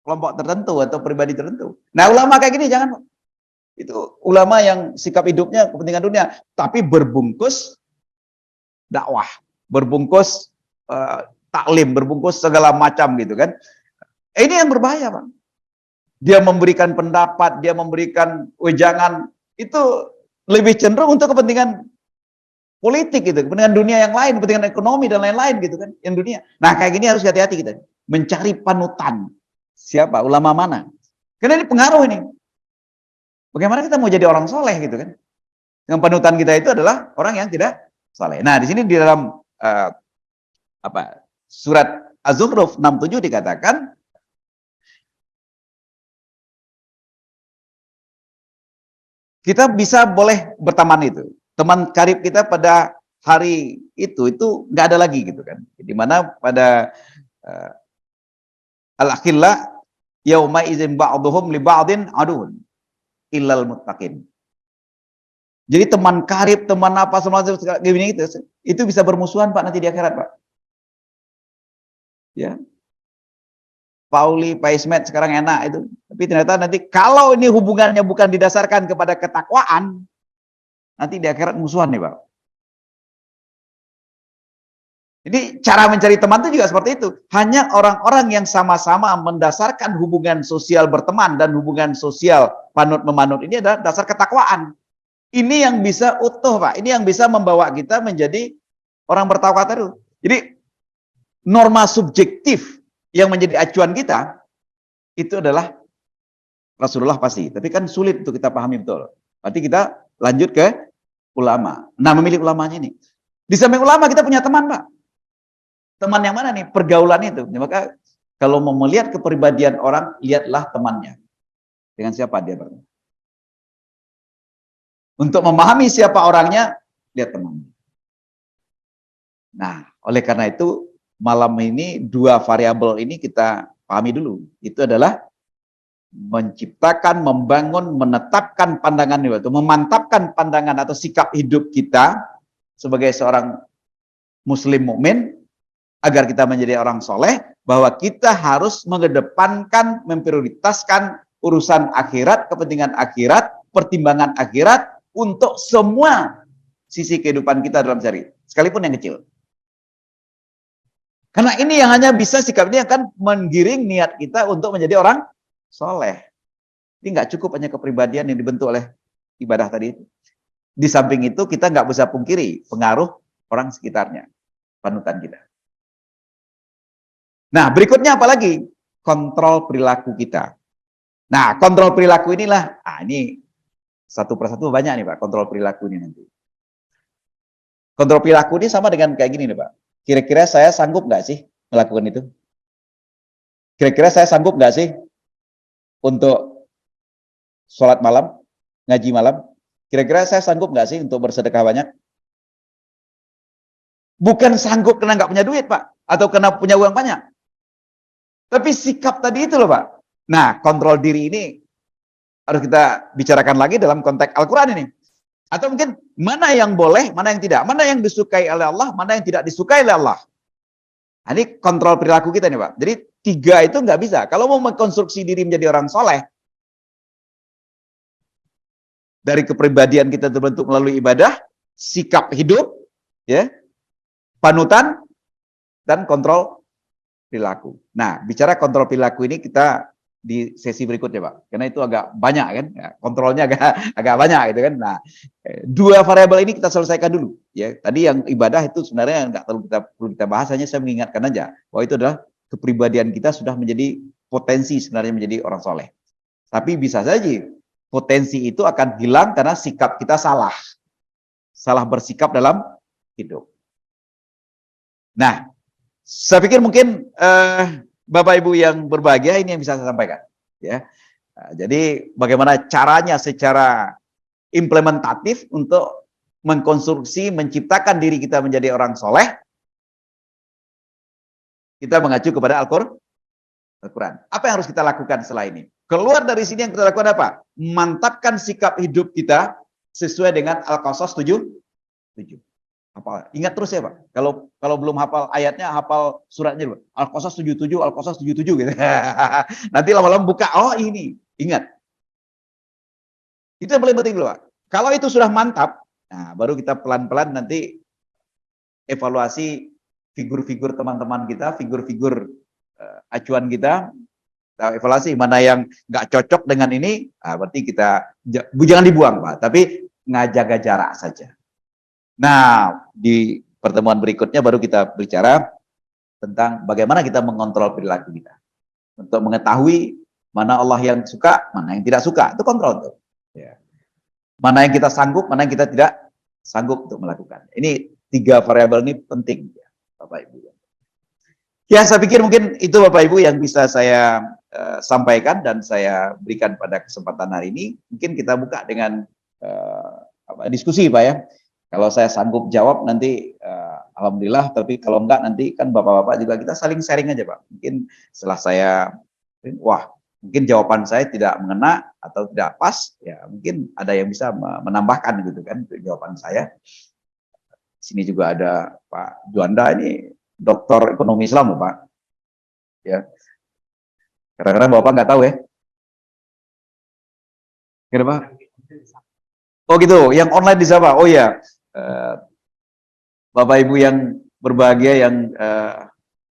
kelompok tertentu atau pribadi tertentu. Nah, ulama kayak gini jangan, Pak. Itu ulama yang sikap hidupnya kepentingan dunia, tapi berbungkus dakwah, berbungkus taklim, berbungkus segala macam gitu kan. Ini yang berbahaya, Pak. Dia memberikan pendapat, dia memberikan wejangan, itu lebih cenderung untuk kepentingan politik gitu, kepentingan dunia yang lain, kepentingan ekonomi dan lain-lain gitu kan, yang dunia. Nah, kayak gini harus hati-hati kita. Mencari panutan. Siapa? Ulama mana? Karena ini pengaruh ini. Bagaimana kita mau jadi orang soleh gitu kan? Yang panutan kita itu adalah orang yang tidak soleh. Nah, di sini di dalam surat Az-Zukhruf 67 dikatakan, kita bisa boleh berteman itu. Teman karib kita pada hari itu nggak ada lagi gitu kan. Di mana pada al-akhillah yauma idzin ba'dhum li ba'din adun illal muttaqin. Jadi teman karib, teman apa semua gini itu bisa bermusuhan, Pak, nanti di akhirat, Pak. Ya. Pauli, Pak Ismet sekarang enak itu. Tapi ternyata nanti kalau ini hubungannya bukan didasarkan kepada ketakwaan, nanti di akhirat musuhan nih, Pak. Jadi cara mencari teman itu juga seperti itu. Hanya orang-orang yang sama-sama mendasarkan hubungan sosial berteman dan hubungan sosial panut-memanut ini adalah dasar ketakwaan. Ini yang bisa utuh, Pak. Ini yang bisa membawa kita menjadi orang bertakwa terus. Jadi norma subjektif yang menjadi acuan kita itu adalah Rasulullah pasti. Tapi kan sulit untuk kita pahami betul. Berarti kita lanjut ke ulama. Nah, memilih ulamanya ini. Di samping ulama kita punya teman, Pak. Teman yang mana nih? Pergaulan itu. Maka kalau mau melihat kepribadian orang, lihatlah temannya. Dengan siapa dia berteman. Untuk memahami siapa orangnya, lihat temannya. Nah, oleh karena itu, malam ini dua variabel ini kita pahami dulu. Itu adalah menciptakan, membangun, menetapkan pandangan itu, memantapkan pandangan atau sikap hidup kita sebagai seorang muslim mukmin agar kita menjadi orang soleh, bahwa kita harus mengedepankan, memprioritaskan urusan akhirat, kepentingan akhirat, pertimbangan akhirat untuk semua sisi kehidupan kita dalam sehari, sekalipun yang kecil. Karena ini yang hanya bisa, sikap ini akan menggiring niat kita untuk menjadi orang soleh. Ini nggak cukup hanya kepribadian yang dibentuk oleh ibadah tadi. Di samping itu kita nggak bisa pungkiri pengaruh orang sekitarnya, panutan kita. Nah, berikutnya apa lagi? Kontrol perilaku kita. Nah, kontrol perilaku inilah, ini satu persatu banyak nih, Pak, kontrol perilaku ini nanti. Kontrol perilaku ini sama dengan kayak gini nih, Pak. Kira-kira saya sanggup nggak sih melakukan itu? Kira-kira saya sanggup nggak sih untuk sholat malam, ngaji malam. Kira-kira saya sanggup nggak sih untuk bersedekah banyak? Bukan sanggup karena nggak punya duit, Pak, atau karena punya uang banyak. Tapi sikap tadi itu loh, Pak. Nah, kontrol diri ini harus kita bicarakan lagi dalam konteks Al-Quran ini. Atau mungkin mana yang boleh, mana yang tidak. Mana yang disukai oleh Allah, mana yang tidak disukai oleh Allah. Nah, ini kontrol perilaku kita nih, Pak. Jadi 3 itu nggak bisa. Kalau mau mengkonstruksi diri menjadi orang soleh, dari kepribadian kita terbentuk melalui ibadah, sikap hidup, ya, panutan, dan kontrol perilaku. Nah, bicara kontrol perilaku ini kita di sesi berikutnya, Pak. Karena itu agak banyak kan, ya, kontrolnya agak banyak gitu kan. Nah, 2 variabel ini kita selesaikan dulu. Ya, tadi yang ibadah itu sebenarnya nggak perlu kita bahas, hanya saya mengingatkan aja bahwa itu adalah kepribadian kita sudah menjadi potensi sebenarnya menjadi orang soleh. Tapi bisa saja potensi itu akan hilang karena sikap kita salah bersikap dalam hidup. Nah, saya pikir mungkin Bapak Ibu yang berbahagia ini yang bisa saya sampaikan. Ya, jadi bagaimana caranya secara implementatif untuk mengkonstruksi, menciptakan diri kita menjadi orang soleh, kita mengacu kepada Al-Quran. Apa yang harus kita lakukan setelah ini? Keluar dari sini yang kita lakukan apa? Mantapkan sikap hidup kita sesuai dengan Al-Qasas 7. Apa? Ingat terus ya, Pak. Kalau belum hafal ayatnya, hafal suratnya, Pak. Al-Qasas 77, Al-Qasas 77 gitu. Nanti lama-lama buka, oh ini, ingat. Itu yang paling penting dulu, Pak. Kalau itu sudah mantap, nah baru kita pelan-pelan nanti evaluasi figur-figur teman-teman kita, figur-figur acuan kita evaluasi mana yang nggak cocok dengan ini, berarti kita jangan dibuang, Pak, tapi ngajaga jarak saja. Nah, di pertemuan berikutnya baru kita bicara tentang bagaimana kita mengontrol perilaku kita untuk mengetahui mana Allah yang suka, mana yang tidak suka, itu kontrol tuh. Ya. Mana yang kita sanggup, mana yang kita tidak sanggup untuk melakukan. Ini 3 variabel ini penting, ya, Bapak Ibu. Ya, saya pikir mungkin itu Bapak Ibu yang bisa saya sampaikan dan saya berikan pada kesempatan hari ini. Mungkin kita buka dengan diskusi, Pak ya. Kalau saya sanggup jawab nanti alhamdulillah, tapi kalau enggak nanti kan Bapak-bapak juga kita saling sharing aja, Pak. Mungkin setelah saya mungkin jawaban saya tidak mengena atau tidak pas, ya mungkin ada yang bisa menambahkan gitu kan jawaban saya. Sini juga ada Pak Juanda, ini doktor ekonomi Islam, Pak. Ya. Kadang-kadang Bapak nggak tahu ya. Kenapa? Oh gitu, yang online bisa, Pak. Oh iya. Bapak Ibu yang berbahagia yang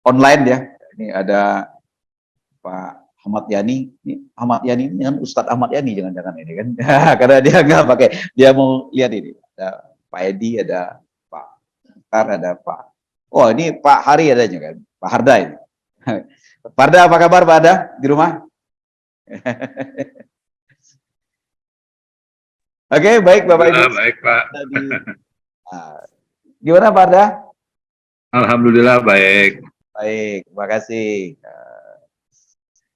online ya. Ini ada Pak Ahmad Yani. Ini Ahmad Yani ini kan Ustadz Ahmad Yani, jangan-jangan ini kan. Karena dia nggak pakai, dia mau lihat ini. Ada Pak Edi, ada Pak Tar, ada Pak. Oh ini Pak Hari adanya kan, Pak Harda ini. Pak Harda, apa kabar Pak Harda di rumah? Oke, baik Bapak Ibu. Baik Pak. Gimana Pak Harda? Alhamdulillah baik. Baik, terima kasih.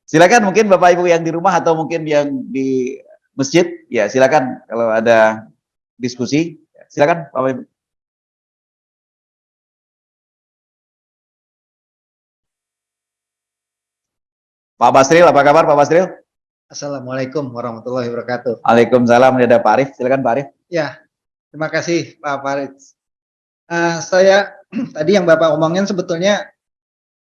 Silakan mungkin Bapak Ibu yang di rumah atau mungkin yang di masjid, ya silakan kalau ada diskusi, silakan Bapak Ibu. Pak Basril, apa kabar Pak Basril? Assalamualaikum warahmatullahi wabarakatuh. Waalaikumsalam, ada Pak Arif, silakan Pak Arif. Ya, terima kasih Pak Farid. Saya tadi yang Bapak omongin sebetulnya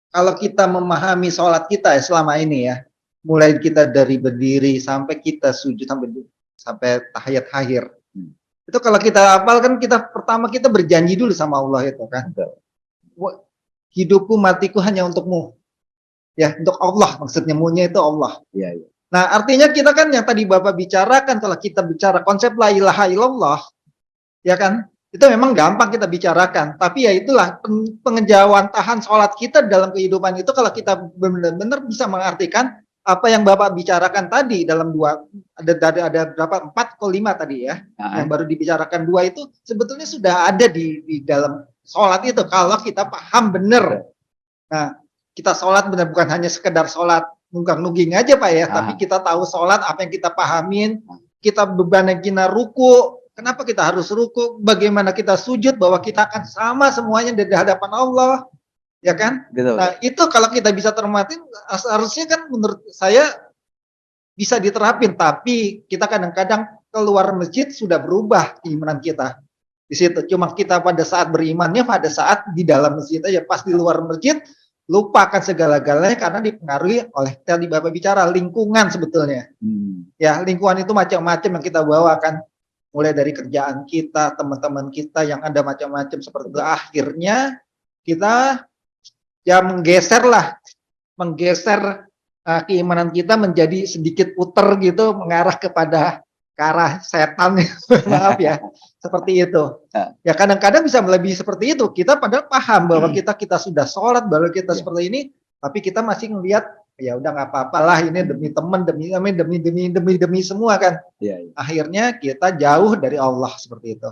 kalau kita memahami sholat kita ya, selama ini ya, mulai kita dari berdiri sampai kita sujud sampai tahiyat akhir. Itu kalau kita hafal kan kita pertama kita berjanji dulu sama Allah itu kan. Hidupku matiku hanya untukmu. Ya, untuk Allah maksudnya, munya itu Allah. Iya, iya. Nah, artinya kita kan yang tadi Bapak bicarakan, kalau kita bicara konsep la ilaha illallah, ya kan, itu memang gampang kita bicarakan. Tapi ya itulah pengejauhan tahan sholat kita dalam kehidupan itu, kalau kita benar-benar bisa mengartikan apa yang Bapak bicarakan tadi dalam ada berapa, 4 atau 5 tadi ya, yang baru dibicarakan 2 itu sebetulnya sudah ada di dalam sholat itu, kalau kita paham benar. Nah, kita sholat benar bukan hanya sekedar sholat nunggang-nungging aja Pak ya, tapi kita tahu sholat apa yang kita pahamin, kita beban yang kita ruku, kenapa kita harus ruku, bagaimana kita sujud, bahwa kita akan sama semuanya di hadapan Allah, ya kan? Gitu. Nah itu kalau kita bisa termatin, harusnya kan menurut saya bisa diterapin, tapi kita kadang-kadang keluar masjid sudah berubah keimanan kita. Di situ cuma kita pada saat berimannya pada saat di dalam masjid aja, pas di luar masjid lupakan segala-galanya karena dipengaruhi oleh tadi Bapak bicara lingkungan sebetulnya. Ya, lingkungan itu macam-macam yang kita bawakan, mulai dari kerjaan kita, teman-teman kita yang ada macam-macam seperti itu. Akhirnya kita ya menggeser keimanan kita menjadi sedikit puter gitu, mengarah kepada ke arah setan. Maaf ya, seperti itu. Ya kadang-kadang bisa melebihi seperti itu. Kita padahal paham bahwa kita sudah sholat, bahwa kita seperti ini, tapi kita masih ngelihat ya udah nggak apa-apalah, ini demi teman, demi semua kan. Akhirnya kita jauh dari Allah seperti itu.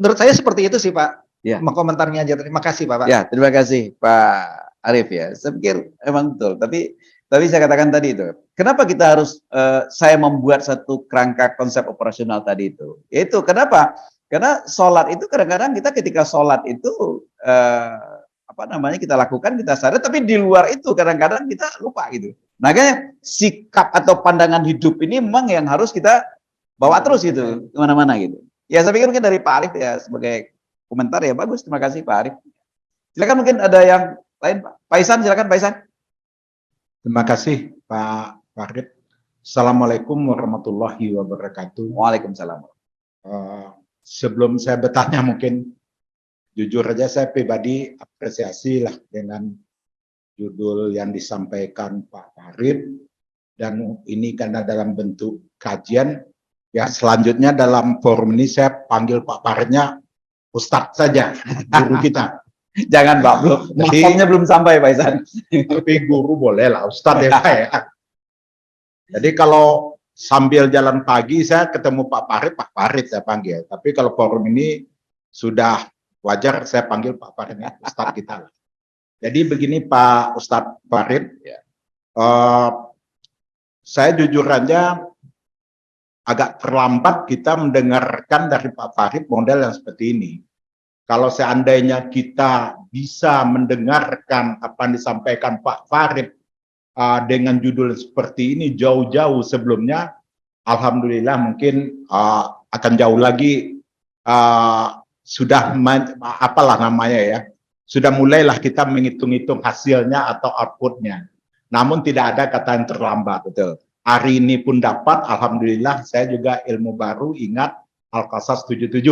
Menurut saya seperti itu sih Pak. Mau komentarnya aja. Terima kasih Pak. Ya, terima kasih Pak Arif ya. Saya pikir emang betul. Tapi saya katakan tadi itu, kenapa kita harus saya membuat satu kerangka konsep operasional tadi itu? Yaitu kenapa? Karena sholat itu kadang-kadang kita ketika sholat itu kita lakukan, kita sadar, tapi di luar itu kadang-kadang kita lupa gitu. Makanya sikap atau pandangan hidup ini memang yang harus kita bawa terus gitu kemana-mana gitu. Ya saya pikir mungkin dari Pak Arif ya sebagai komentar ya bagus. Terima kasih Pak Arif. Silakan mungkin ada yang lain Pak. Pak Isan, silakan Pak Isan. Terima kasih Pak Farid. Assalamualaikum warahmatullahi wabarakatuh. Waalaikumsalam. Sebelum saya bertanya, mungkin jujur aja saya pribadi apresiasi lah dengan judul yang disampaikan Pak Farid, dan ini karena dalam bentuk kajian. Ya selanjutnya dalam forum ini saya panggil Pak Faridnya Ustadz saja, guru kita. Jangan Pak, belum. Maksudnya belum sampai Pak Isan. Tapi guru boleh lah, Ustadz ya Pak ya. Jadi kalau sambil jalan pagi saya ketemu Pak Farid saya panggil. Tapi kalau forum ini sudah wajar saya panggil Pak Farid ya, Ustadz kita lah. Jadi begini Pak Ustadz Farid, saya jujur aja agak terlambat kita mendengarkan dari Pak Farid model yang seperti ini. Kalau seandainya kita bisa mendengarkan apa yang disampaikan Pak Farid dengan judul seperti ini jauh-jauh sebelumnya, alhamdulillah mungkin akan jauh lagi sudah apalah namanya ya, sudah mulailah kita menghitung-hitung hasilnya atau outputnya. Namun tidak ada kata yang terlambat. Betul. Hari ini pun dapat, alhamdulillah saya juga ilmu baru ingat Al-Qasas 77.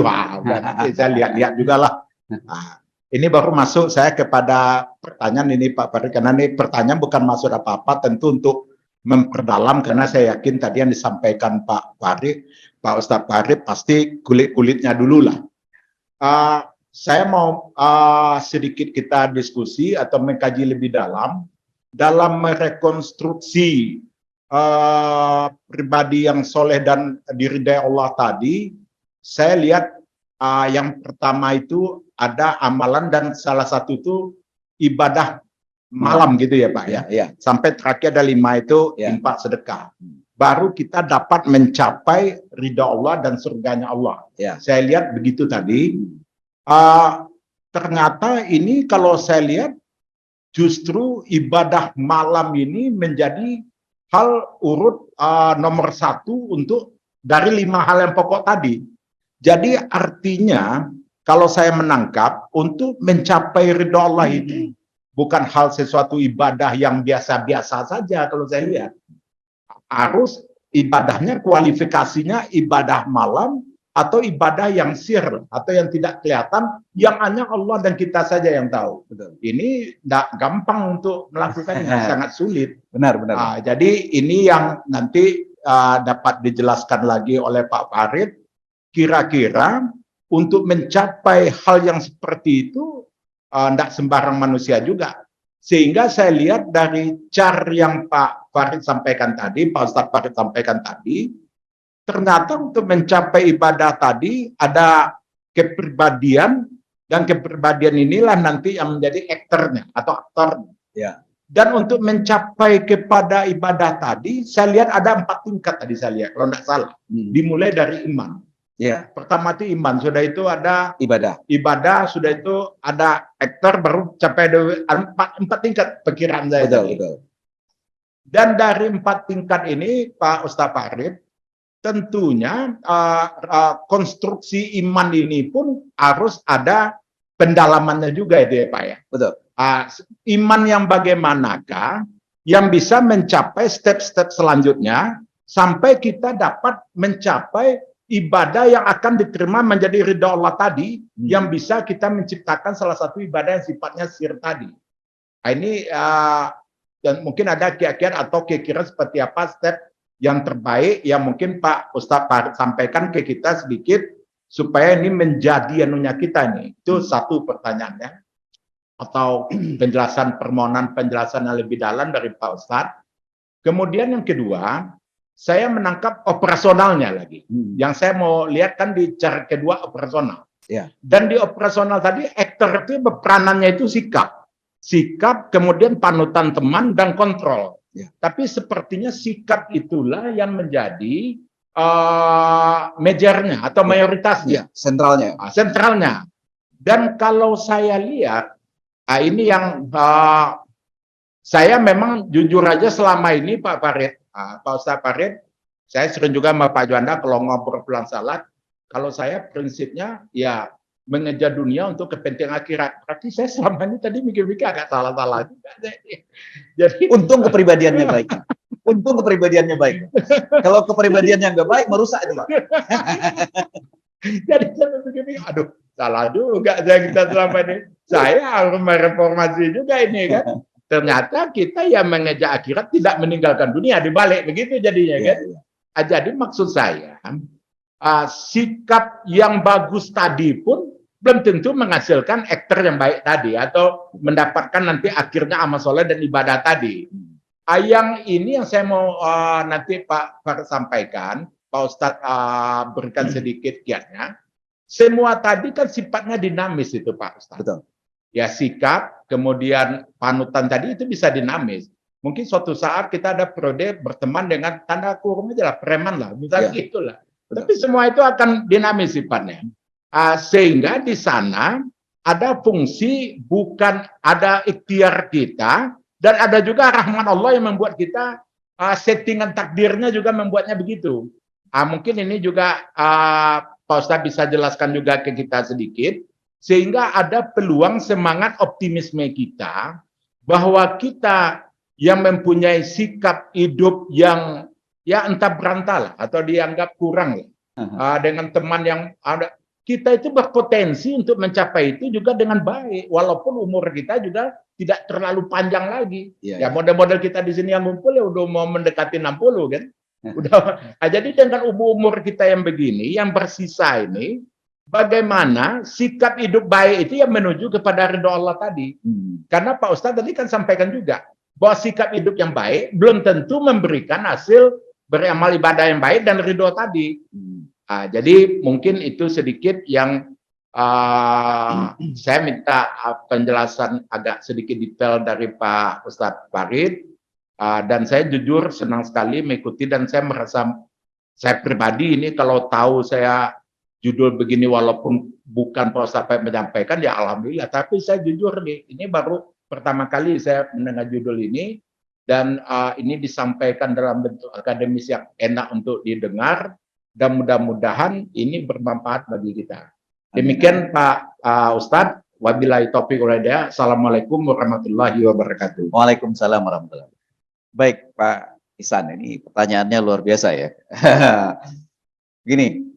Nanti saya lihat-lihat juga lah. Nah, ini baru masuk saya kepada pertanyaan ini Pak Farid, karena ini pertanyaan bukan maksud apa-apa, tentu untuk memperdalam, karena saya yakin tadi yang disampaikan Pak Farid, Pak Ustadz Farid pasti kulit-kulitnya dulu lah. Saya mau sedikit kita diskusi atau mengkaji lebih dalam merekonstruksi pribadi yang soleh dan diridai Allah tadi. Saya lihat yang pertama itu ada amalan dan salah satu itu ibadah malam gitu ya Pak ya. Sampai terakhir ada 5 itu infak sedekah. Baru kita dapat mencapai ridha Allah dan surganya Allah. Saya lihat begitu tadi. Ternyata ini kalau saya lihat justru ibadah malam ini menjadi hal urut nomor 1 untuk dari 5 hal yang pokok tadi. Jadi artinya kalau saya menangkap untuk mencapai ridha Allah itu bukan hal sesuatu ibadah yang biasa-biasa saja kalau saya lihat. Harus ibadahnya kualifikasinya ibadah malam atau ibadah yang sir atau yang tidak kelihatan, yang hanya Allah dan kita saja yang tahu. Betul. Ini tidak gampang untuk melakukannya, sangat sulit. Benar. Jadi ini yang nanti dapat dijelaskan lagi oleh Pak Farid. Kira-kira untuk mencapai hal yang seperti itu tidak sembarang manusia juga. Sehingga saya lihat dari cara yang Pak Farid sampaikan tadi, Pak Ustadz Farid sampaikan tadi, ternyata untuk mencapai ibadah tadi ada kepribadian, dan kepribadian inilah nanti yang menjadi aktornya atau aktornya. Dan untuk mencapai kepada ibadah tadi, saya lihat ada 4 tingkat tadi saya lihat, kalau tidak salah. Dimulai dari iman. Ya, Pertama itu iman, sudah itu ada ibadah. sudah itu ada aktor, baru capai 4 tingkat pikiran saya Betul, tadi. betul. Dan dari 4 tingkat ini, Pak Ustaz Farid, tentunya konstruksi iman ini pun harus ada pendalamannya juga itu ya Pak ya. Betul. Iman yang bagaimanakah yang bisa mencapai step-step selanjutnya sampai kita dapat mencapai ibadah yang akan diterima menjadi ridha Allah tadi, yang bisa kita menciptakan salah satu ibadah yang sifatnya sir tadi. Nah, ini dan mungkin ada kiat-kiat atau kira-kira seperti apa step yang terbaik yang mungkin Pak Ustadz sampaikan ke kita sedikit supaya ini menjadi anunya kita nih. Itu satu pertanyaannya. Atau permohonan penjelasan yang lebih dalam dari Pak Ustadz. Kemudian yang kedua, saya menangkap operasionalnya lagi. Yang saya mau lihat kan di cara kedua operasional. Ya. Dan di operasional tadi, aktor itu peranannya itu sikap. Sikap, kemudian panutan teman, dan kontrol. Ya. Tapi sepertinya sikap itulah yang menjadi majornya atau mayoritasnya. Ya, sentralnya. Sentralnya. Dan kalau saya lihat, ini yang saya memang jujur aja selama ini Pak Farid, Pak Ustaz Farid, saya sering juga sama Pak Juanda kalau ngobrol pulang salat, kalau saya prinsipnya ya mengejar dunia untuk kepentingan akhirat. Berarti saya selama ini tadi mikir-mikir agak salah-salah juga. Jadi Untung kepribadiannya baik. Untung kepribadiannya baik. Kalau kepribadiannya nggak baik, merusak itu Pak. Jadi saya begini, aduh, salah juga saya kita selama ini. Saya harus mereformasi juga ini kan. Ternyata kita yang mengejar akhirat tidak meninggalkan dunia, dibalik begitu jadinya kan. Jadi maksud saya, sikap yang bagus tadi pun belum tentu menghasilkan aktor yang baik tadi atau mendapatkan nanti akhirnya amal soleh dan ibadah tadi. Yang ini yang saya mau nanti Pak Farid sampaikan, Pak Ustadz berikan sedikit kiatnya. Semua tadi kan sifatnya dinamis itu Pak Ustadz. Betul. Ya sikap, kemudian panutan tadi itu bisa dinamis. Mungkin suatu saat kita ada periode berteman dengan tanda kurung aja lah, preman lah, misalnya gitulah. Tapi semua itu akan dinamis sifatnya. Sehingga di sana ada fungsi, bukan ada ikhtiar kita, dan ada juga rahmat Allah yang membuat kita, settingan takdirnya juga membuatnya begitu. Mungkin ini juga Pak Ustadz bisa jelaskan juga ke kita sedikit, sehingga ada peluang semangat optimisme kita, bahwa kita yang mempunyai sikap hidup yang ya entah berantah atau dianggap kurang dengan teman yang ada, kita itu berpotensi untuk mencapai itu juga dengan baik, walaupun umur kita juga tidak terlalu panjang lagi. Ya model-model kita di sini yang ngumpul ya udah mau mendekati 60 kan. Jadi dengan umur kita yang begini, yang bersisa ini, bagaimana sikap hidup baik itu yang menuju kepada ridho Allah tadi. Karena Pak Ustadz tadi kan sampaikan juga, bahwa sikap hidup yang baik belum tentu memberikan hasil beramal ibadah yang baik dan ridho tadi. Jadi mungkin itu sedikit yang saya minta penjelasan agak sedikit detail dari Pak Ustadz Farid. Dan saya jujur senang sekali mengikuti, dan saya merasa saya pribadi ini kalau tahu saya judul begini walaupun bukan Pak Ustadz Farid menyampaikan ya alhamdulillah, tapi saya jujur nih ini baru pertama kali saya mendengar judul ini, dan ini disampaikan dalam bentuk akademis yang enak untuk didengar, dan mudah-mudahan ini bermanfaat bagi kita. Demikian Pak Ustadz, wabillahi taufiq wal hidayah. Assalamualaikum warahmatullahi wabarakatuh. Waalaikumsalam warahmatullahi wabarakatuh. Baik Pak Ihsan, ini pertanyaannya luar biasa ya. Begini,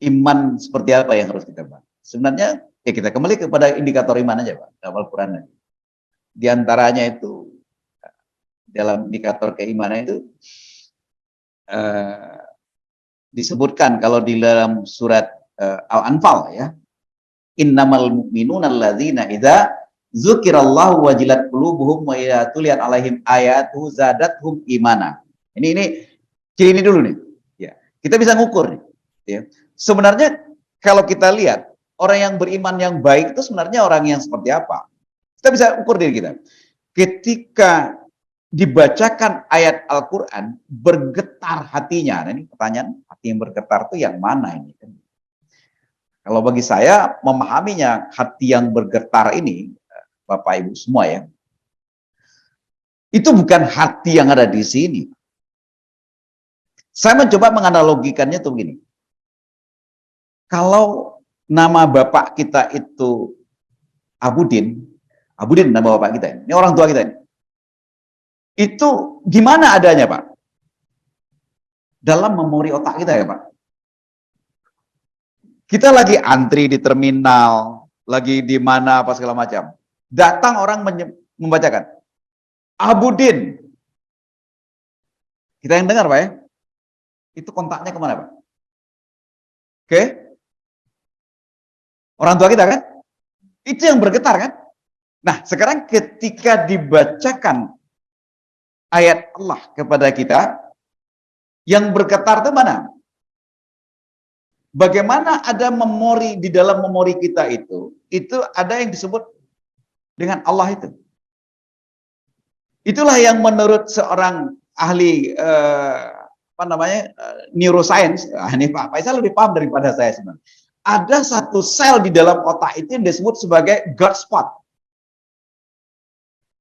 iman seperti apa yang harus kita bahas? Sebenarnya ya kita kembali kepada indikator iman aja Pak, dalam Al-Quran. Di antaranya itu, dalam indikator keimanan itu disebutkan kalau di dalam surat Al-Anfal ya, innamal mu'minuna alladzina idza dzukirallahu wajilat qulubuhum wa idza tuliyat alaihim ayatu zadathum imana. Ini ciri ini dulu nih. Ya. Kita bisa ngukur nih, ya. Sebenarnya kalau kita lihat orang yang beriman yang baik itu sebenarnya orang yang seperti apa? Kita bisa ukur diri kita. ketika dibacakan ayat Al-Quran, bergetar hatinya. Nah, ini pertanyaan, hati yang bergetar itu yang mana ini? Kalau bagi saya, memahaminya hati yang bergetar ini, Bapak Ibu semua ya, itu bukan hati yang ada di sini. Saya mencoba menganalogikannya tuh begini. Kalau nama bapak kita itu Abudin nama bapak kita, ini orang tua kita ini. Itu gimana adanya, Pak? Dalam memori otak kita ya, Pak. Kita lagi antri di terminal, lagi di mana apa segala macam. Datang orang membacakan Abudin. Kita yang dengar, Pak ya. Itu kontaknya kemana, Pak? Oke? Orang tua kita kan? Itu yang bergetar kan? Nah, sekarang ketika dibacakan ayat Allah kepada kita, yang bergetar itu mana? Bagaimana ada memori di dalam memori kita itu ada yang disebut dengan Allah itu. Itulah yang menurut seorang ahli neuroscience, ini Pak Faisal lebih paham daripada saya sebenarnya. Ada satu sel di dalam otak itu yang disebut sebagai God spot,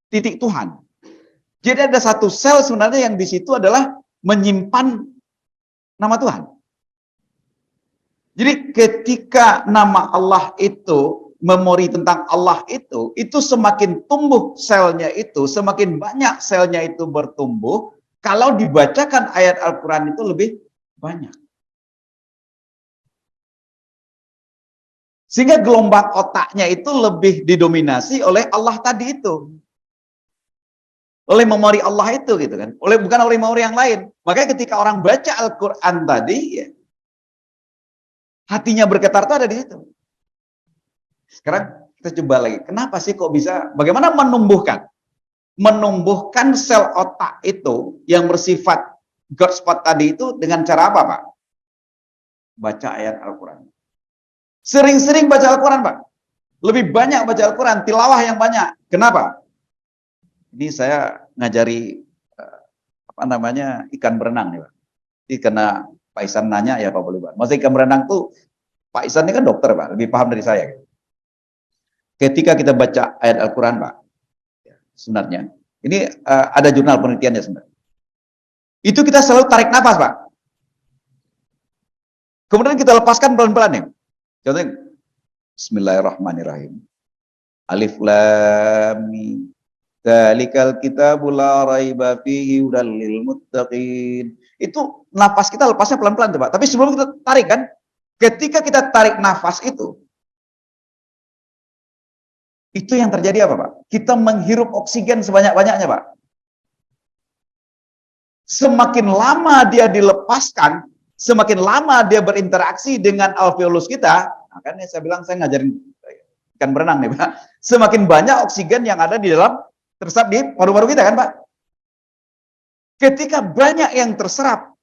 titik Tuhan. Jadi ada satu sel sebenarnya yang di situ adalah menyimpan nama Tuhan. Jadi ketika nama Allah itu, memori tentang Allah itu semakin tumbuh selnya itu, semakin banyak selnya itu bertumbuh, kalau dibacakan ayat Al-Quran itu lebih banyak. Sehingga gelombang otaknya itu lebih didominasi oleh Allah tadi itu. Oleh memori Allah itu gitu kan. Bukan oleh memori yang lain. Makanya ketika orang baca Al-Quran tadi, ya, hatinya bergetar itu ada di situ. Sekarang kita coba lagi. Kenapa sih kok bisa? Bagaimana menumbuhkan? Menumbuhkan sel otak itu yang bersifat God spot tadi itu dengan cara apa, Pak? Baca ayat Al-Quran. Sering-sering baca Al-Quran, Pak. Lebih banyak baca Al-Quran, tilawah yang banyak. Kenapa? Ini saya ngajari ikan berenang nih, Pak. Jadi karena Pak Isan nanya ya Pak boleh, Pak. Maksudnya ikan berenang tuh Pak Isan ini kan dokter, Pak, lebih paham dari saya. Ketika kita baca ayat Al-Quran, Pak, sebenarnya ini ada jurnal penelitiannya sebenarnya. Itu kita selalu tarik nafas, Pak. Kemudian kita lepaskan pelan-pelan ya. Contohnya Bismillahirrahmanirrahim. Alif Lam Mim. Dzalikal kitabul la raiba fihi hudal lil muttaqin. Itu nafas kita lepasnya pelan-pelan tuh, Pak. Tapi sebelum kita tarik kan, ketika kita tarik nafas itu yang terjadi apa, Pak? Kita menghirup oksigen sebanyak-banyaknya, Pak. Semakin lama dia dilepaskan, semakin lama dia berinteraksi dengan alveolus kita, makanya saya bilang saya ngajarin ikan berenang nih, Pak. Semakin banyak oksigen yang ada di dalam terserap di paru-paru kita kan, Pak. Ketika banyak yang terserap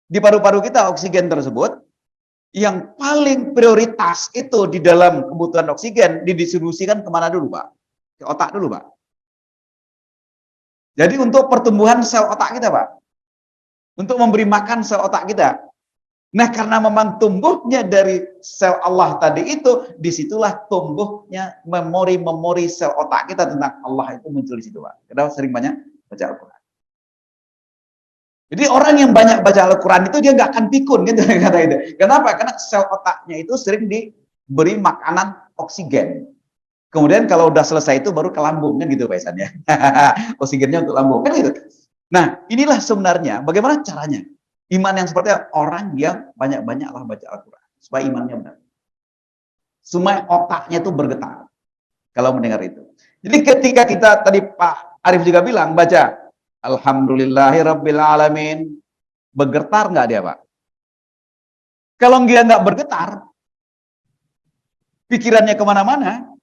di paru-paru kita oksigen tersebut, yang paling prioritas itu di dalam kebutuhan oksigen didistribusikan kemana dulu, Pak? Ke otak dulu, Pak. Jadi untuk pertumbuhan sel otak kita, Pak. Untuk memberi makan sel otak kita. Nah, karena memang tumbuhnya dari sel Allah tadi itu, disitulah tumbuhnya memori-memori sel otak kita tentang Allah itu muncul di situ, Pak. Kita sering banyak baca Al-Quran. Jadi orang yang banyak baca Al-Quran itu dia nggak akan pikun, gitu kata itu. Kenapa? Karena sel otaknya itu sering diberi makanan oksigen. Kemudian kalau udah selesai itu baru ke lambung, kan gitu Pak Isan ya. Oksigennya untuk lambung, kan gitu. Nah, inilah sebenarnya bagaimana caranya. Iman yang seperti orang yang banyak-banyaklah baca Al-Quran. Supaya imannya benar. Supaya otaknya itu bergetar. Kalau mendengar itu. Jadi ketika kita, tadi Pak Arif juga bilang, baca Alhamdulillahirrabbilalamin. Bergetar nggak dia, Pak? Kalau dia nggak bergetar, pikirannya kemana-mana,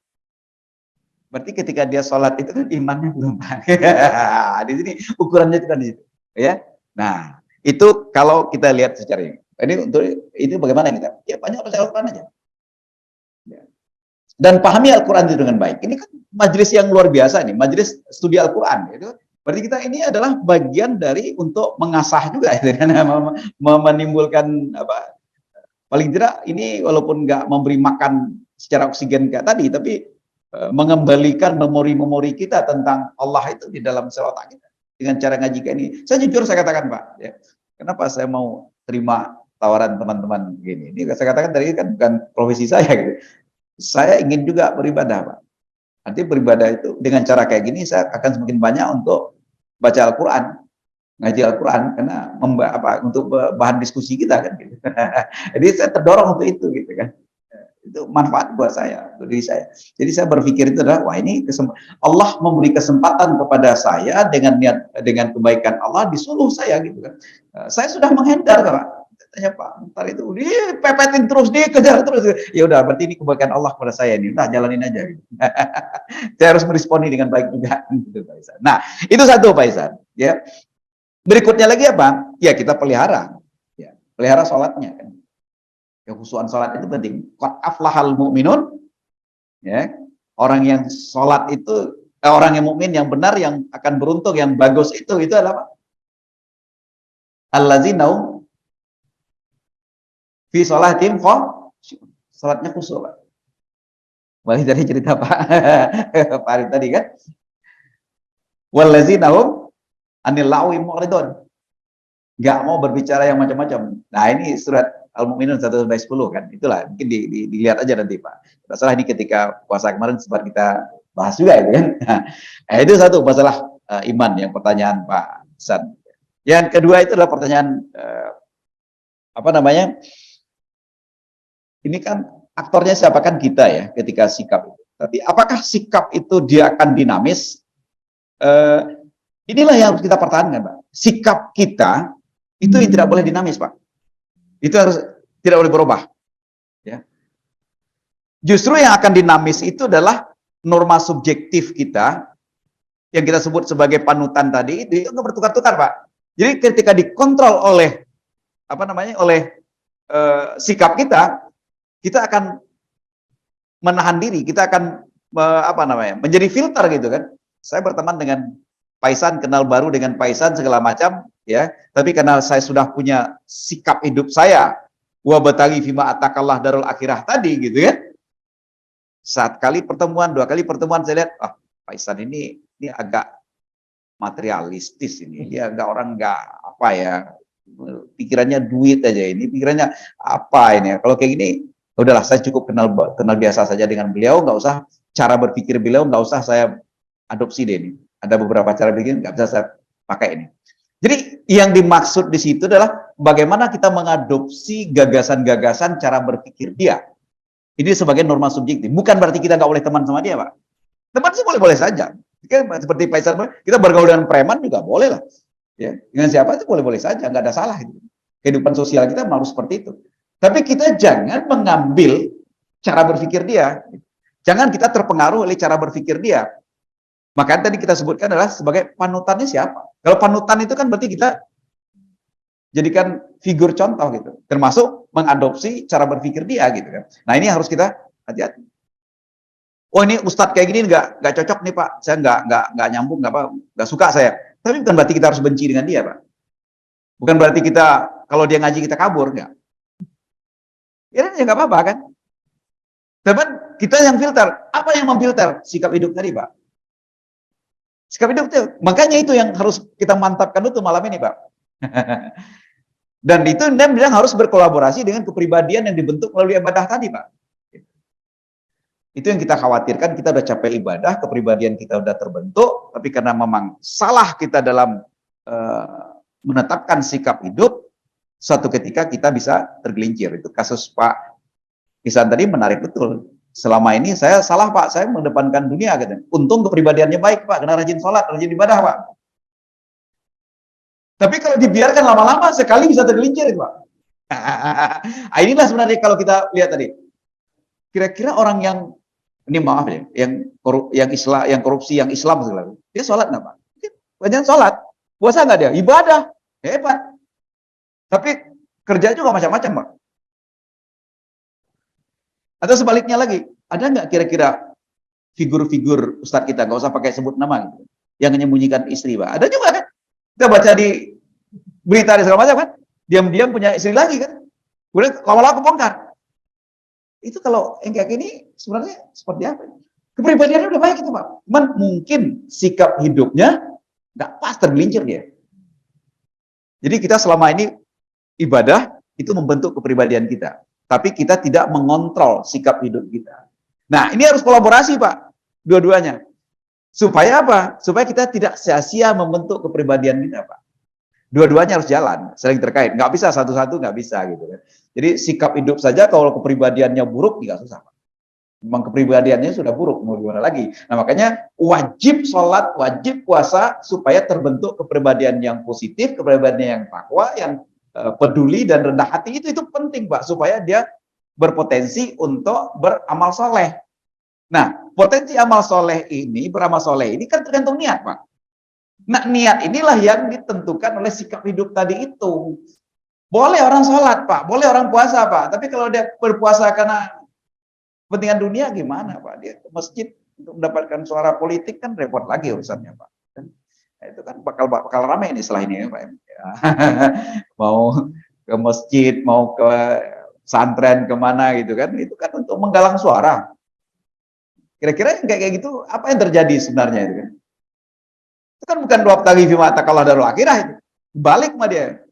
berarti ketika dia sholat itu kan imannya belum. Di sini ukurannya itu kan di situ. Ya? Nah, itu kalau kita lihat secara ini. Ini untuk ini bagaimana kita? Ya banyak baca Al-Quran aja. Ya. dan pahami Al-Quran itu dengan baik. Ini kan majelis yang luar biasa nih, majelis studi Al-Quran. Itu berarti kita ini adalah bagian dari untuk mengasah juga, gitu kan, menimbulkan apa? Paling tidak ini walaupun nggak memberi makan secara oksigen kayak tadi, tapi mengembalikan memori-memori kita tentang Allah itu di dalam otak kita dengan cara ngaji kayak ini. Saya jujur saya katakan Pak, ya, kenapa saya mau terima tawaran teman-teman begini? Ini saya katakan tadi kan bukan profesi saya, gitu. Saya ingin juga beribadah, Pak. Nanti beribadah itu dengan cara kayak gini saya akan semakin banyak untuk baca Al-Quran, ngaji Al-Quran, karena untuk bahan diskusi kita kan. Gitu. Jadi saya terdorong untuk itu, gitu kan. Itu manfaat buat saya, untuk diri saya. Jadi saya berpikir itu adalah, wah ini Allah memberi kesempatan kepada saya dengan niat, dengan kebaikan Allah disuruh saya, gitu kan. Saya sudah menghindar, Pak. Tanya Pak, ntar itu dipepetin terus, dikejar terus. Ya udah, berarti ini kebaikan Allah kepada saya ini. Udah jalanin aja. Gitu. Saya harus meresponi dengan baik juga. Gitu, Pak Ihsan. Nah, itu satu Pak Ihsan. Ya. Berikutnya lagi apa? Ya kita pelihara. Ya, pelihara sholatnya kan. Kekhusyuan sholat itu penting. Qad aflahal mu'minun. Ya, orang yang sholat itu, orang yang mukmin yang benar, yang akan beruntung, yang bagus itu adalah apa? Allazina fi sholatim sholatnya khusyuk, Pak. Balik dari cerita Pak Farid tadi kan. Wallazina hum anil lagwi mu'ridun. Enggak mau berbicara yang macam-macam. Nah, ini surat Al-Mu'minun 1-10 kan. Itulah, mungkin dilihat aja nanti Pak. Masalah ini ketika puasa kemarin sempat kita bahas juga itu kan. Nah, itu satu masalah iman yang pertanyaan Pak Ihsan. Yang kedua itu adalah pertanyaan apa namanya? Ini kan aktornya siapa, kan kita ya ketika sikap itu. Tapi apakah sikap itu dia akan dinamis? Inilah yang harus kita pertahankan, Pak. Sikap kita itu yang tidak boleh dinamis, Pak. Itu harus tidak boleh berubah. Ya. Justru yang akan dinamis itu adalah norma subjektif kita yang kita sebut sebagai panutan tadi itu nggak bertukar-tukar, Pak. Jadi ketika dikontrol oleh apa namanya, oleh sikap kita akan menahan diri, kita akan apa namanya, menjadi filter gitu kan. Saya berteman dengan Pak Ihsan, kenal baru dengan Pak Ihsan segala macam ya, tapi karena saya sudah punya sikap hidup saya, wa bataghi fima atakallah darul akhirah tadi gitu kan. Saat kali pertemuan, 2 kali pertemuan saya lihat, Pak Ihsan ini agak materialistis ini. Dia agak orang enggak apa ya, pikirannya duit aja ini, pikirannya apa ini. Kalau kayak gini udahlah, saya cukup kenal biasa saja dengan beliau, nggak usah cara berpikir beliau, nggak usah saya adopsi deh ini. Ada beberapa cara berpikir nggak bisa saya pakai ini. Jadi yang dimaksud di situ adalah bagaimana kita mengadopsi gagasan-gagasan cara berpikir dia. Ini sebagai norma subjektif. Bukan berarti kita nggak boleh teman sama dia, Pak. Teman sih boleh-boleh saja. Seperti Pak Ihsan, kita bergaul dengan preman juga boleh lah. Ya, dengan siapa sih boleh-boleh saja, nggak ada salah. Kehidupan sosial kita harus seperti itu. Tapi kita jangan mengambil cara berpikir dia. Jangan kita terpengaruh oleh cara berpikir dia. Makanya tadi kita sebutkan adalah sebagai panutannya siapa. Kalau panutan itu kan berarti kita jadikan figur contoh gitu. Termasuk mengadopsi cara berpikir dia gitu kan. Nah, ini harus kita hati-hati. Oh, ini ustadz kayak gini nggak cocok nih Pak. Saya nggak nyambung, nggak suka saya. Tapi bukan berarti kita harus benci dengan dia, Pak. Bukan berarti kita kalau dia ngaji kita kabur, nggak. Ya nggak apa-apa kan. Teman, kita yang filter. Apa yang memfilter? Sikap hidup tadi, Pak. Sikap hidup itu. Makanya itu yang harus kita mantapkan itu malam ini, Pak. Dan itu dia bilang harus berkolaborasi dengan kepribadian yang dibentuk melalui ibadah tadi, Pak. Itu yang kita khawatirkan, kita udah capek ibadah, kepribadian kita udah terbentuk, tapi karena memang salah kita dalam menetapkan sikap hidup, suatu ketika kita bisa tergelincir. Itu kasus Pak Ihsan tadi menarik betul. Selama ini saya salah Pak, saya mengedepankan dunia gitu. Untung kepribadiannya baik Pak, karena rajin sholat, rajin ibadah Pak. Tapi kalau dibiarkan lama-lama sekali bisa tergelincir Pak. Inilah sebenarnya kalau kita lihat tadi. Kira-kira orang yang ini maaf ya, yang korupsi yang Islam segala, dia sholat nggak Pak? Banyak sholat, puasa nggak dia? Ibadah, hebat. Tapi kerja juga macam-macam Pak. Atau sebaliknya lagi, Ada nggak kira-kira figur-figur ustadz kita, nggak usah pakai sebut nama gitu, yang menyembunyikan istri, Pak? Ada juga kan? Kita baca di berita di segala macam kan, diam-diam punya istri lagi kan, kemudian lama-lama kebongkar. Itu kalau yang kayak gini sebenarnya seperti apa? Kepribadiannya udah baik itu, Pak. Cuman mungkin sikap hidupnya nggak pas, tergelincir dia. Jadi kita selama ini ibadah itu membentuk kepribadian kita, tapi kita tidak mengontrol sikap hidup kita. Nah, ini harus kolaborasi, Pak, dua-duanya. Supaya apa? Supaya kita tidak sia-sia membentuk kepribadian kita, Pak. Dua-duanya harus jalan, saling terkait. Nggak bisa satu-satu, nggak bisa gitu kan. Jadi sikap hidup saja kalau kepribadiannya buruk, nggak susah, Pak. Memang kepribadiannya sudah buruk, mau gimana lagi. Nah, makanya wajib sholat, wajib puasa, supaya terbentuk kepribadian yang positif, kepribadian yang takwa, yang peduli dan rendah hati. Itu penting, Pak, supaya dia berpotensi untuk beramal soleh. Nah, potensi amal soleh ini, beramal soleh ini kan tergantung niat, Pak. Nah, niat inilah yang ditentukan oleh sikap hidup tadi itu. Boleh orang sholat, Pak, boleh orang puasa, Pak, tapi kalau dia berpuasa karena kepentingan dunia gimana, Pak? Dia ke masjid untuk mendapatkan suara politik kan repot lagi urusannya, Pak. Nah, itu kan bakal ramai ini setelah ini ya, Pak. Ya. Mau ke masjid, mau ke santren kemana gitu kan, itu kan untuk menggalang suara. Kira-kira kayak gitu, apa yang terjadi sebenarnya itu kan? Itu kan bukan wabtaghi fima ataqallahu darul akhirah itu. Balik sama dia.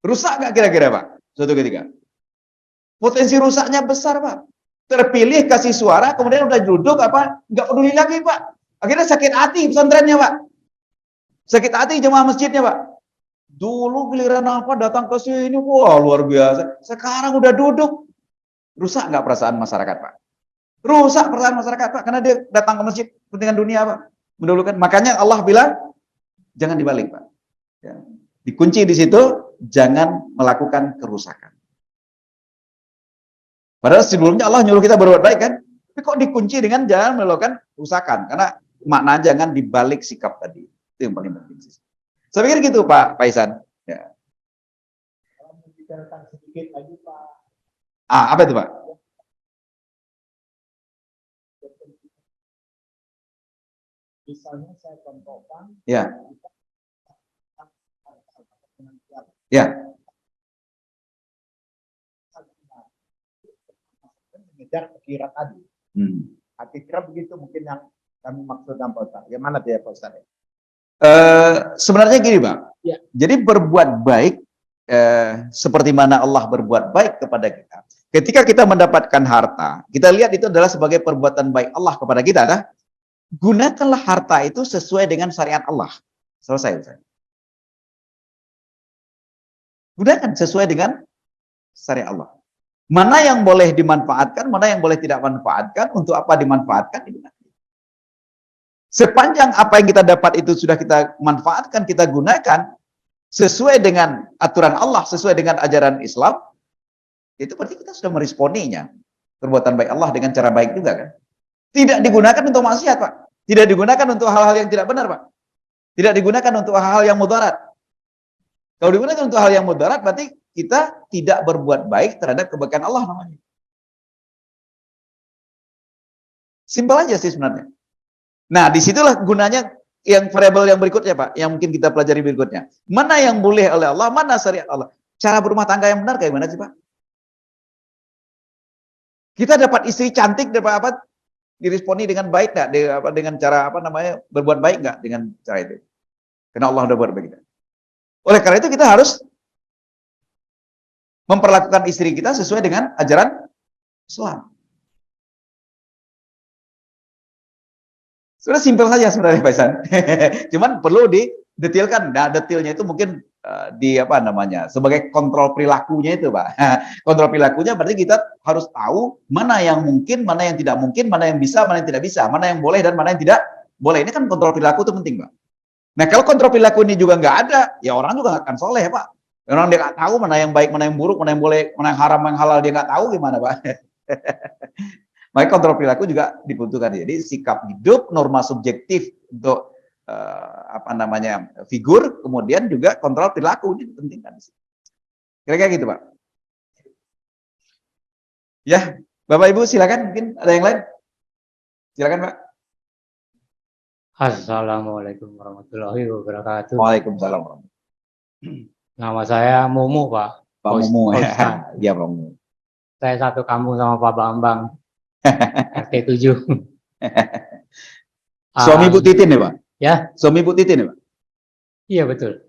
Rusak nggak kira-kira, Pak? Suatu ketika. Potensi rusaknya besar, Pak. Terpilih kasih suara, kemudian udah duduk apa? Nggak peduli lagi, Pak. Akhirnya sakit hati pesantrennya, Pak. Sakit hati jemaah masjidnya, Pak. Dulu giliran apa datang ke sini, wah luar biasa. Sekarang udah duduk. Rusak nggak perasaan masyarakat, Pak? Rusak perasaan masyarakat, Pak, karena dia datang ke masjid kepentingan dunia, Pak. Mendulukan. Makanya Allah bilang, jangan dibalik, Pak. Ya. Dikunci di situ, jangan melakukan kerusakan. Padahal sebelumnya Allah nyuruh kita berbuat baik, kan? Tapi kok dikunci dengan jangan melakukan kerusakan? Karena makna jangan dibalik sikap tadi. Itu yang paling penting. Saya pikir gitu, Pak Paisan. Ya. Kalau membicarakan sedikit lagi, Pak. Apa itu, Pak? Misalnya saya contohkan, Ya. Ya. mengejar pikiran tadi. Kira begitu mungkin yang kami maksudkan, Pak Ustaz. Yang mana dia, Pak Ustaz? Sebenarnya gini, Pak. Ya. Jadi berbuat baik, seperti mana Allah berbuat baik kepada kita. Ketika kita mendapatkan harta, kita lihat itu adalah sebagai perbuatan baik Allah kepada kita. Nah? Gunakanlah harta itu sesuai dengan syariat Allah. Selesai. Gunakan sesuai dengan syariat Allah. Mana yang boleh dimanfaatkan, mana yang boleh tidak manfaatkan, untuk apa dimanfaatkan, sepanjang apa yang kita dapat itu sudah kita manfaatkan, kita gunakan sesuai dengan aturan Allah, sesuai dengan ajaran Islam, itu berarti kita sudah meresponinya. Perbuatan baik Allah dengan cara baik juga, kan? Tidak digunakan untuk maksiat, Pak. Tidak digunakan untuk hal-hal yang tidak benar, Pak. Tidak digunakan untuk hal-hal yang mudarat. Kalau digunakan untuk hal yang mudarat, berarti kita tidak berbuat baik terhadap kebaikan Allah namanya. Simpel aja sih sebenarnya. Nah, disitulah gunanya yang variabel yang berikutnya, Pak, yang mungkin kita pelajari berikutnya. Mana yang boleh oleh Allah, mana syariat Allah. Cara berumah tangga yang benar kayak mana sih, Pak? Kita dapat istri cantik, dapat apa? Diresponi dengan baik nggak? Dengan cara berbuat baik nggak dengan cara itu? Karena Allah udah buat begitu. Oleh karena itu kita harus memperlakukan istri kita sesuai dengan ajaran Islam. Sudah simpel saja sebenarnya, Pak Isan. Cuman perlu didetailkan. Nah, detailnya itu mungkin sebagai kontrol perilakunya itu, Pak. Kontrol perilakunya berarti kita harus tahu mana yang mungkin, mana yang tidak mungkin, mana yang bisa, mana yang tidak bisa, mana yang boleh dan mana yang tidak boleh. Ini kan kontrol perilaku itu penting, Pak. Nah, kalau kontrol perilaku ini juga nggak ada, ya orang juga nggak akan soleh, Pak. Orang dia nggak tahu mana yang baik, mana yang buruk, mana yang boleh, mana yang haram, mana yang halal, dia nggak tahu gimana, Pak. Makanya kontrol perilaku juga dibutuhkan. Jadi sikap hidup, norma subjektif untuk figur, kemudian juga kontrol perilaku ini penting kan. Kira-kira gitu, Pak. Ya, Bapak Ibu silakan, mungkin ada yang lain. Silakan Pak. Assalamualaikum warahmatullahi wabarakatuh. Waalaikumsalam. Nama saya Mumu, Pak. Pak Mumu ya. Ustaz. Iya Pak Mumu. Saya satu kampung sama Pak Bambang, RT 7. Suami Bu Titin ya Pak? Ya, Suami Bu Titin ya Pak? iya betul.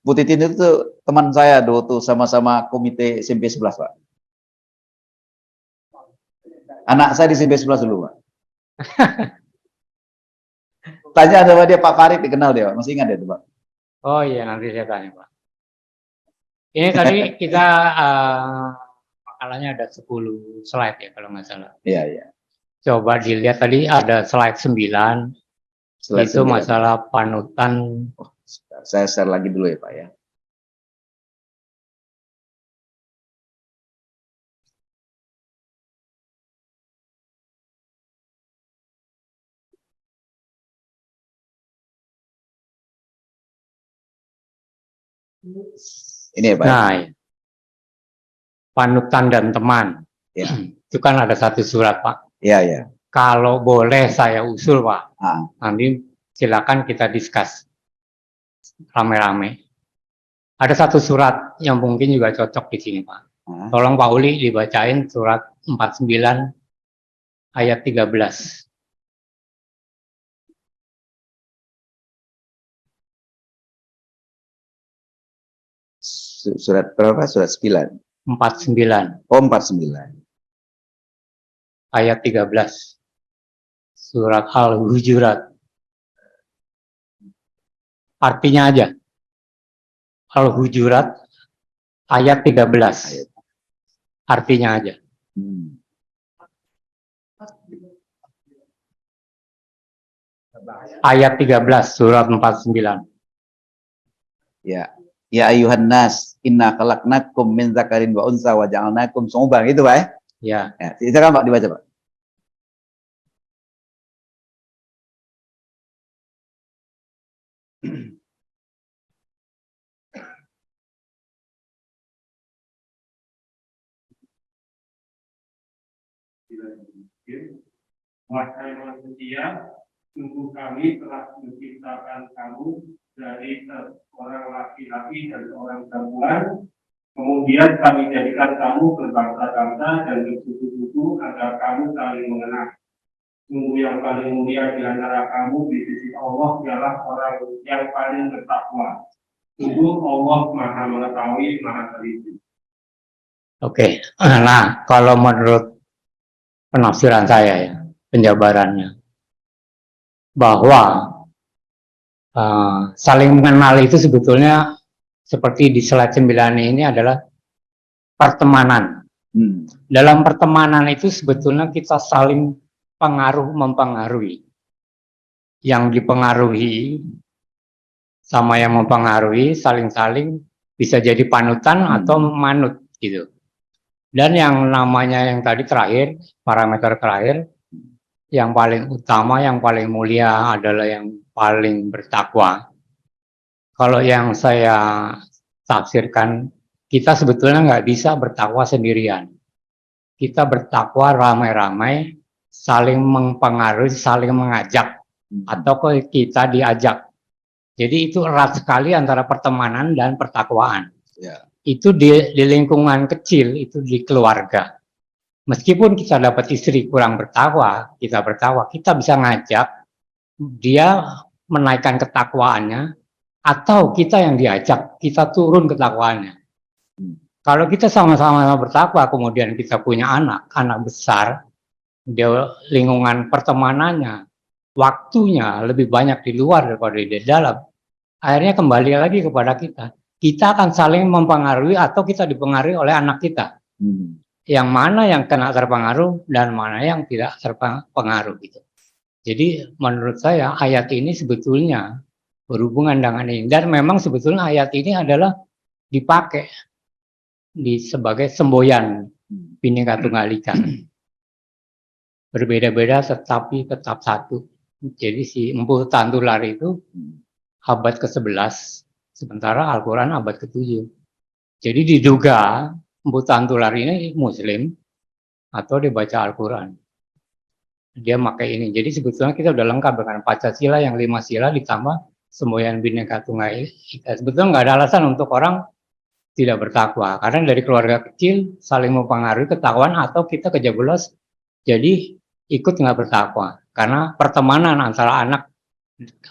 Bu Titin itu tuh teman saya dulu tuh sama-sama komite SMP 11 Pak. Anak saya di SMP 11 dulu Pak. Tanya sama dia Pak Farid, dikenal dia Pak. Masih ingat dia tuh Pak? Oh iya, nanti saya tanya, Pak. Ini tadi kita makalahnya ada 10 slide ya kalau nggak salah. Iya, iya. Coba dilihat tadi ada slide 9. Slide itu 9. masalah panutan. Oh, saya share lagi dulu ya Pak ya. Ini ya Pak. Nah, ya. Panutan dan teman. Ya. Itu kan ada satu surat, Pak. Iya, iya. Kalau boleh saya usul, Pak. Ah. Nanti silakan kita diskus rame-rame. Ada satu surat yang mungkin juga cocok di sini, Pak. Ah. Tolong Pak Uli dibacain surat 49 ayat 13. Surat berapa? Surat 9. 49 Oh, 49. ayat 13. Surat Al-Hujurat. Artinya aja. Al-Hujurat ayat 13. Artinya aja. Ayat 13 surat 49. Ya. Ya ayuhan nas, inna khalaqnakum min dzakarin wa unsa wa ja'alnakum syu'uban, itu Pak ya? Ya. Ya, silakan Pak dibaca Pak. Wahai manusia, sungguh kami telah menciptakan kamu dari seorang laki-laki dan seorang perempuan. Kemudian kami jadikan kamu berbangsa-bangsa dan bersuku-suku agar kamu saling mengenal. Sungguh yang paling mulia di antara kamu di sisi Allah ialah orang yang paling bertakwa. Sungguh Allah Maha Mengetahui, Maha Teliti. Oke. Nah, kalau menurut penafsiran saya ya, penjabarannya, bahwa saling mengenal itu sebetulnya seperti di slide 9 ini adalah pertemanan. Dalam pertemanan itu sebetulnya kita saling mempengaruhi. Yang dipengaruhi sama yang mempengaruhi saling-saling bisa jadi panutan atau manut gitu. Dan yang namanya yang tadi terakhir, parameter terakhir, yang paling utama, yang paling mulia adalah yang paling bertakwa. Kalau yang saya tafsirkan, kita sebetulnya nggak bisa bertakwa sendirian. Kita bertakwa ramai-ramai, saling mempengaruhi, saling mengajak, atau kita diajak. Jadi itu erat sekali antara pertemanan dan pertakwaan. Ya. Itu di lingkungan kecil, itu di keluarga. Meskipun kita dapat istri kurang bertakwa, kita bisa ngajak dia menaikkan ketakwaannya, atau kita yang diajak, kita turun ketakwaannya. Kalau kita sama-sama bertakwa, kemudian kita punya anak besar, dia lingkungan pertemanannya, waktunya lebih banyak di luar daripada di dalam, akhirnya kembali lagi kepada kita. Kita akan saling mempengaruhi atau kita dipengaruhi oleh anak kita. Yang mana yang kena terpengaruh dan mana yang tidak terpengaruh gitu. Jadi menurut saya ayat ini sebetulnya berhubungan dengan ini, dan memang sebetulnya ayat ini adalah dipakai sebagai semboyan Bhinneka Tunggal Ika. Berbeda-beda tetapi tetap satu. Jadi si Empu Tantular itu abad ke-11, sementara Al-Quran abad ke-7. Jadi diduga Empu Tantular ini Muslim atau dibaca Al-Quran. dia pakai ini. Jadi sebetulnya kita udah lengkap dengan Pancasila yang 5 sila ditambah semboyan Bhinneka Tunggal Ika. Sebetulnya nggak ada alasan untuk orang tidak bertakwa, karena dari keluarga kecil saling mempengaruhi ketakwaan atau kita kejeblos jadi ikut nggak bertakwa. Karena pertemanan antara anak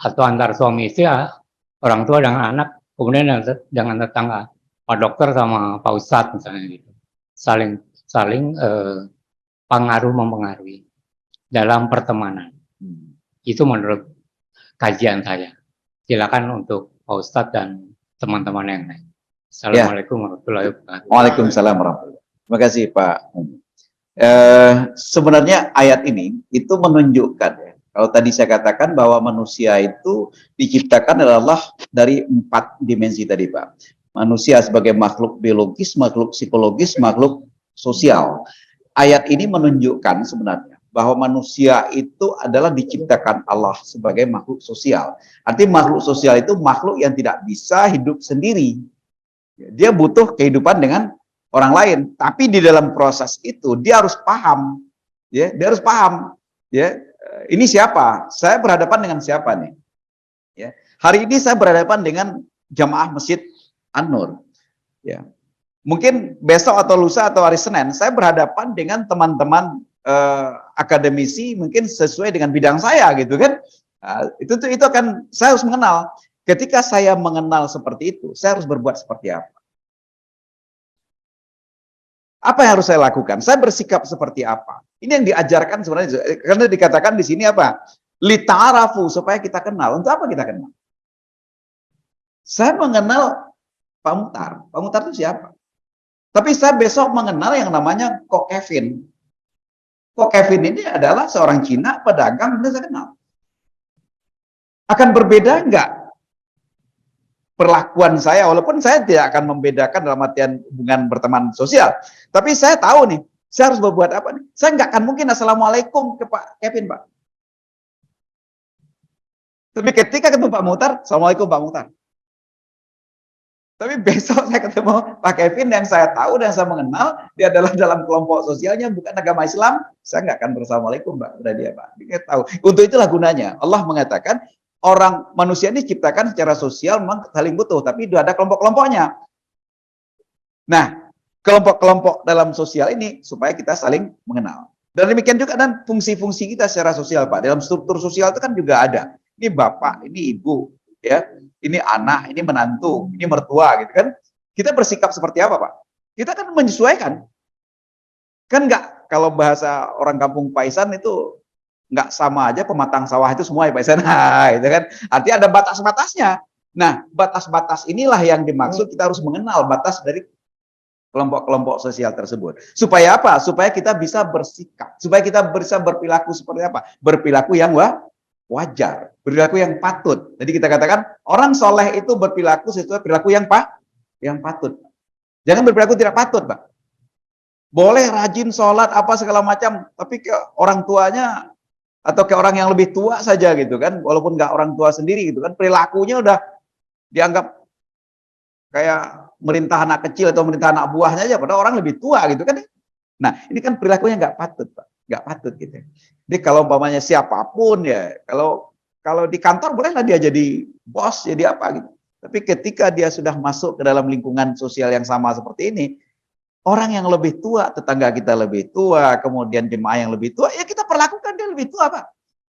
atau antar suami istri, orang tua dengan anak, kemudian dengan tetangga, Pak Dokter sama Pak Ustadz misalnya gitu, saling pengaruh mempengaruhi dalam pertemanan. Itu menurut kajian saya. Silakan untuk Pak Ustadz dan teman-teman yang lain. Assalamualaikum warahmatullahi wabarakatuh. Waalaikumsalam warahmatullahi wabarakatuh. Terima kasih Pak. Sebenarnya ayat ini itu menunjukkan ya, kalau tadi saya katakan bahwa manusia itu diciptakan adalah dari 4 dimensi tadi Pak. Manusia sebagai makhluk biologis, makhluk psikologis, makhluk sosial. Ayat ini menunjukkan sebenarnya bahwa manusia itu adalah diciptakan Allah sebagai makhluk sosial. Artinya makhluk sosial itu makhluk yang tidak bisa hidup sendiri. Dia butuh kehidupan dengan orang lain, tapi di dalam proses itu dia harus paham, ya, dia harus paham, ya, ini siapa? Saya berhadapan dengan siapa nih? Ya, hari ini saya berhadapan dengan jamaah Masjid An-Nur, ya. Mungkin besok atau lusa atau hari Senin saya berhadapan dengan teman-teman akademisi mungkin sesuai dengan bidang saya gitu kan. Nah, itu akan saya harus mengenal. Ketika saya mengenal seperti itu, saya harus berbuat seperti apa? Apa yang harus saya lakukan? Saya bersikap seperti apa? Ini yang diajarkan sebenarnya, karena dikatakan di sini apa? Lita'arafu, supaya kita kenal. Untuk apa kita kenal? Saya mengenal Pak Muhtar. Pak Muhtar itu siapa? Tapi saya besok mengenal yang namanya Kok Kevin. Kok Kevin ini adalah seorang Cina, pedagang, yang saya kenal. Akan berbeda enggak perlakuan saya, walaupun saya tidak akan membedakan dalam artian hubungan berteman sosial, tapi saya tahu nih, saya harus berbuat apa nih. Saya nggak akan mungkin assalamualaikum ke Pak Kevin, Pak. Tapi ketika ketemu Pak Muhtar, assalamualaikum Pak Muhtar. Tapi besok saya ketemu Pak Kevin yang saya tahu dan saya mengenal, dia adalah dalam kelompok sosialnya bukan agama Islam, saya nggak akan bersalamualaikum Pak, udah dia Pak. Dia tahu. Untuk itulah gunanya. Allah mengatakan orang manusia ini diciptakan secara sosial memang saling butuh, tapi ada kelompok-kelompoknya. Nah, kelompok-kelompok dalam sosial ini supaya kita saling mengenal. Dan demikian juga dan fungsi-fungsi kita secara sosial, Pak. Dalam struktur sosial itu kan juga ada. Ini bapak, ini ibu, ya. Ini anak, ini menantu, ini mertua, gitu kan. Kita bersikap seperti apa, Pak? Kita kan menyesuaikan. Kan enggak, kalau bahasa orang kampung Paisan itu nggak sama aja pematang sawah itu semua ya Pak Isan, gitu kan. Artinya ada batas-batasnya. Nah, batas-batas inilah yang dimaksud kita harus mengenal batas dari kelompok-kelompok sosial tersebut. Supaya apa? Supaya kita bisa bersikap, supaya kita bisa berperilaku seperti apa? Berperilaku yang wajar, perilaku yang patut. Jadi kita katakan orang soleh itu berperilaku sesuai perilaku yang patut. Jangan berperilaku tidak patut, Pak. Boleh rajin sholat apa segala macam, tapi ke orang tuanya atau ke orang yang lebih tua saja gitu kan, walaupun nggak orang tua sendiri gitu kan, perilakunya udah dianggap kayak merintah anak kecil atau merintah anak buahnya aja, padahal orang lebih tua gitu kan. Nah, ini kan perilakunya nggak patut, Pak, nggak patut gitu. Jadi kalau umpamanya siapapun ya, kalau di kantor bolehlah dia jadi bos, jadi apa gitu. Tapi ketika dia sudah masuk ke dalam lingkungan sosial yang sama seperti ini, orang yang lebih tua, tetangga kita lebih tua, kemudian jemaah yang lebih tua, ya kita perlakukan dia lebih tua, Pak.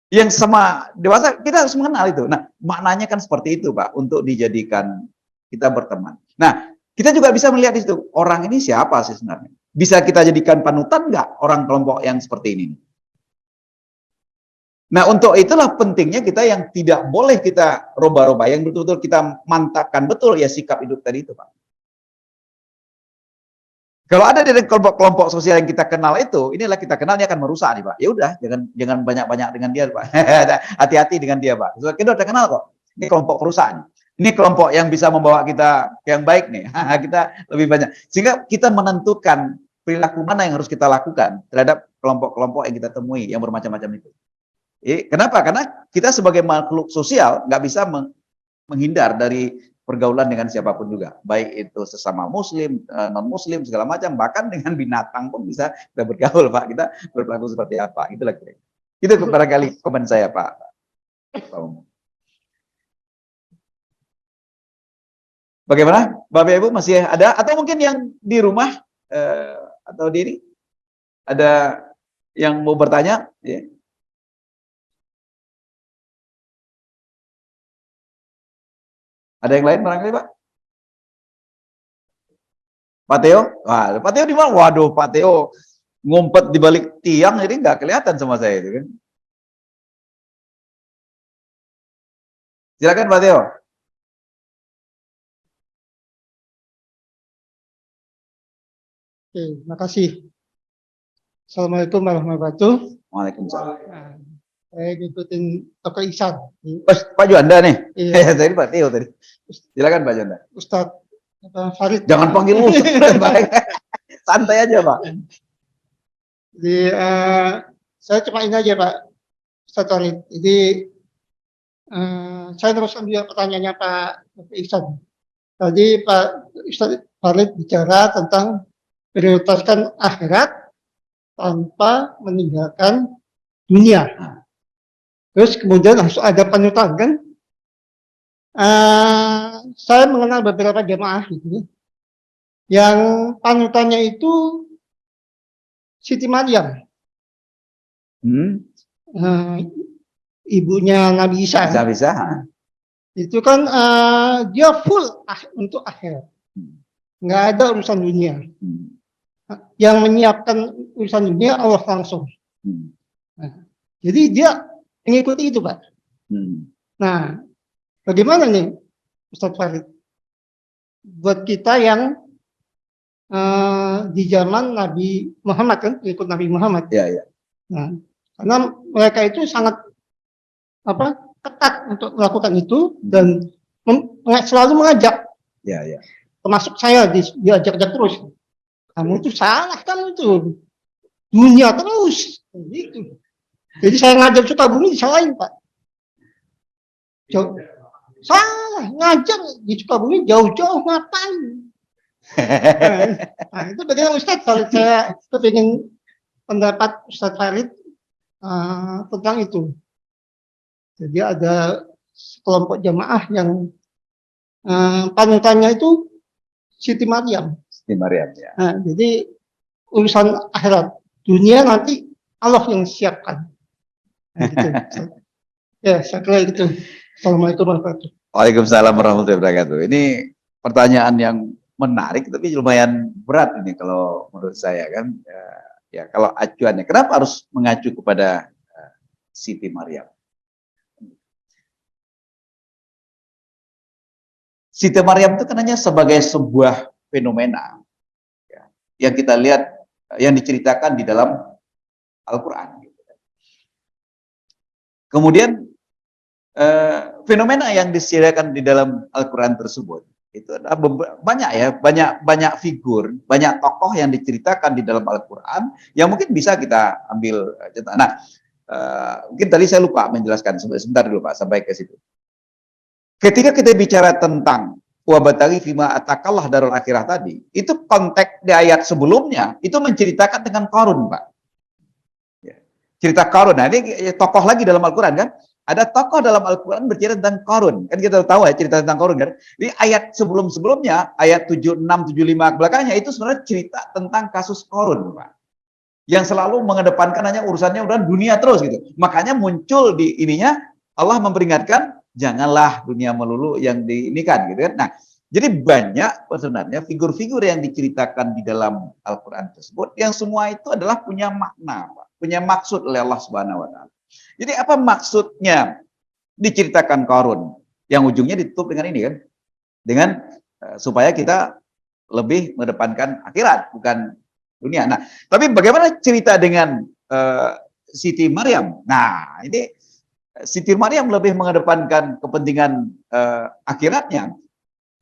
Yang sama dewasa, kita harus mengenal itu. Nah, maknanya kan seperti itu, Pak, untuk dijadikan kita berteman. Nah, kita juga bisa melihat di situ, orang ini siapa sih sebenarnya? Bisa kita jadikan panutan nggak orang kelompok yang seperti ini? Nah, untuk itulah pentingnya kita yang tidak boleh kita roba-roba, yang betul-betul kita mantapkan betul ya sikap hidup tadi itu, Pak. Kalau ada dari kelompok-kelompok sosial yang kita kenal itu, inilah kita kenal, ini akan merusak nih Pak. Ya udah, jangan banyak-banyak dengan dia Pak. Hati-hati dengan dia Pak. Kita udah kenal kok. Ini kelompok perusahaan. Ini kelompok yang bisa membawa kita yang baik nih. Kita lebih banyak. Sehingga kita menentukan perilaku mana yang harus kita lakukan terhadap kelompok-kelompok yang kita temui yang bermacam-macam itu. Kenapa? Karena kita sebagai makhluk sosial nggak bisa menghindar dari pergaulan dengan siapapun juga, baik itu sesama muslim, non-muslim, segala macam, bahkan dengan binatang pun bisa kita bergaul, Pak. Kita berperilaku seperti apa, itulah kira-kira. Itu barangkali komen saya, Pak. Bagaimana, Bapak Ibu masih ada atau mungkin yang di rumah atau diri ada yang mau bertanya? Ya. Ada yang lain barangkali, Pak? Pak Teo? Wah, Pak Teo di mana? Waduh, Pak Teo ngumpet di balik tiang, jadi nggak kelihatan sama saya itu kan. Silakan Pak Teo. Oke, makasih. Assalamualaikum warahmatullahi wabarakatuh. Waalaikumsalam. Nah, saya ngikutin Dr. Ihsan. Pak Juanda nih. Iya. Tadi Pak Teo tadi. Silakan Pak Juanda. Ustadz Farid. Jangan panggil Ustadz. Santai aja Pak. Jadi saya cuma ini aja Pak Ustadz Farid. Jadi saya teruskan juga pertanyaannya Pak Dr. Ihsan. Tadi Pak Ustadz Farid bicara tentang prioritaskan akhirat tanpa meninggalkan dunia. Terus kemudian harus ada panutan kan? Saya mengenal beberapa jemaah gitu, yang panutannya itu Siti Maryam, ibunya Nabi Isa. Bisa. Itu kan dia full untuk akhirat, nggak ada urusan dunia. Yang menyiapkan urusan dunia Allah langsung. Nah, jadi dia mengikuti itu Pak. Nah, bagaimana nih Ustadz Farid? Buat kita yang di zaman Nabi Muhammad kan, ikut Nabi Muhammad. Ya. Nah, karena mereka itu sangat ketat untuk melakukan itu dan selalu mengajak. Ya. Termasuk saya diajak-ajak terus. Kamu itu salah, kamu itu dunia terus. Gitu. Jadi saya ngajar Sukabumi disalahin Pak. Salah, ngajar di Sukabumi jauh-jauh ngapain? Nah, itu bagaimana Ustadz kalau saya kepingin pendapat Ustadz Farid tentang itu. Jadi ada kelompok jamaah yang panutannya itu Siti Maryam. Siti Maryam ya. Nah, jadi urusan akhirat, dunia nanti Allah yang siapkan. Nah, gitu. Ya, saya kira itu. Assalamualaikum warahmatullahi wabarakatuh. Waalaikumsalam warahmatullahi wabarakatuh. Ini pertanyaan yang menarik tapi lumayan berat ini kalau menurut saya kan. Ya kalau acuannya, kenapa harus mengacu kepada Siti Maryam? Siti Maryam itu kan hanya sebagai sebuah fenomena ya, yang kita lihat, yang diceritakan di dalam Al-Quran. Kemudian fenomena yang disediakan di dalam Al-Quran tersebut itu ada banyak figur, banyak tokoh yang diceritakan di dalam Al-Quran yang mungkin bisa kita ambil contoh. Nah, mungkin tadi saya lupa menjelaskan, sebentar dulu Pak, sampai ke situ. Ketika kita bicara tentang wabatari fima atakallah darul akhirah tadi, itu konteks di ayat sebelumnya itu menceritakan dengan Qarun, Pak. Ya. Cerita Qarun. Nah, ini tokoh lagi dalam Al-Quran kan? Ada tokoh dalam Al-Quran bercerita tentang Qarun. Kan kita tahu ya cerita tentang Qarun kan? Di ayat sebelum-sebelumnya, ayat 76, 75 belakangnya itu sebenarnya cerita tentang kasus Qarun, Pak. Yang selalu mengedepankan hanya urusannya udah dunia terus gitu. Makanya muncul di ininya Allah memperingatkan, janganlah dunia melulu yang diinikan gitu kan. Nah, jadi banyak sebenarnya figur-figur yang diceritakan di dalam Al-Quran tersebut yang semua itu adalah punya makna, Pak. Punya maksud oleh Allah Subhanahu wa taala. Jadi apa maksudnya diceritakan Qarun? Yang ujungnya ditutup dengan ini kan. Dengan supaya kita lebih mengedepankan akhirat, bukan dunia. Nah, tapi bagaimana cerita dengan Siti Maryam? Nah, ini Siti Maryam lebih mengedepankan kepentingan akhiratnya.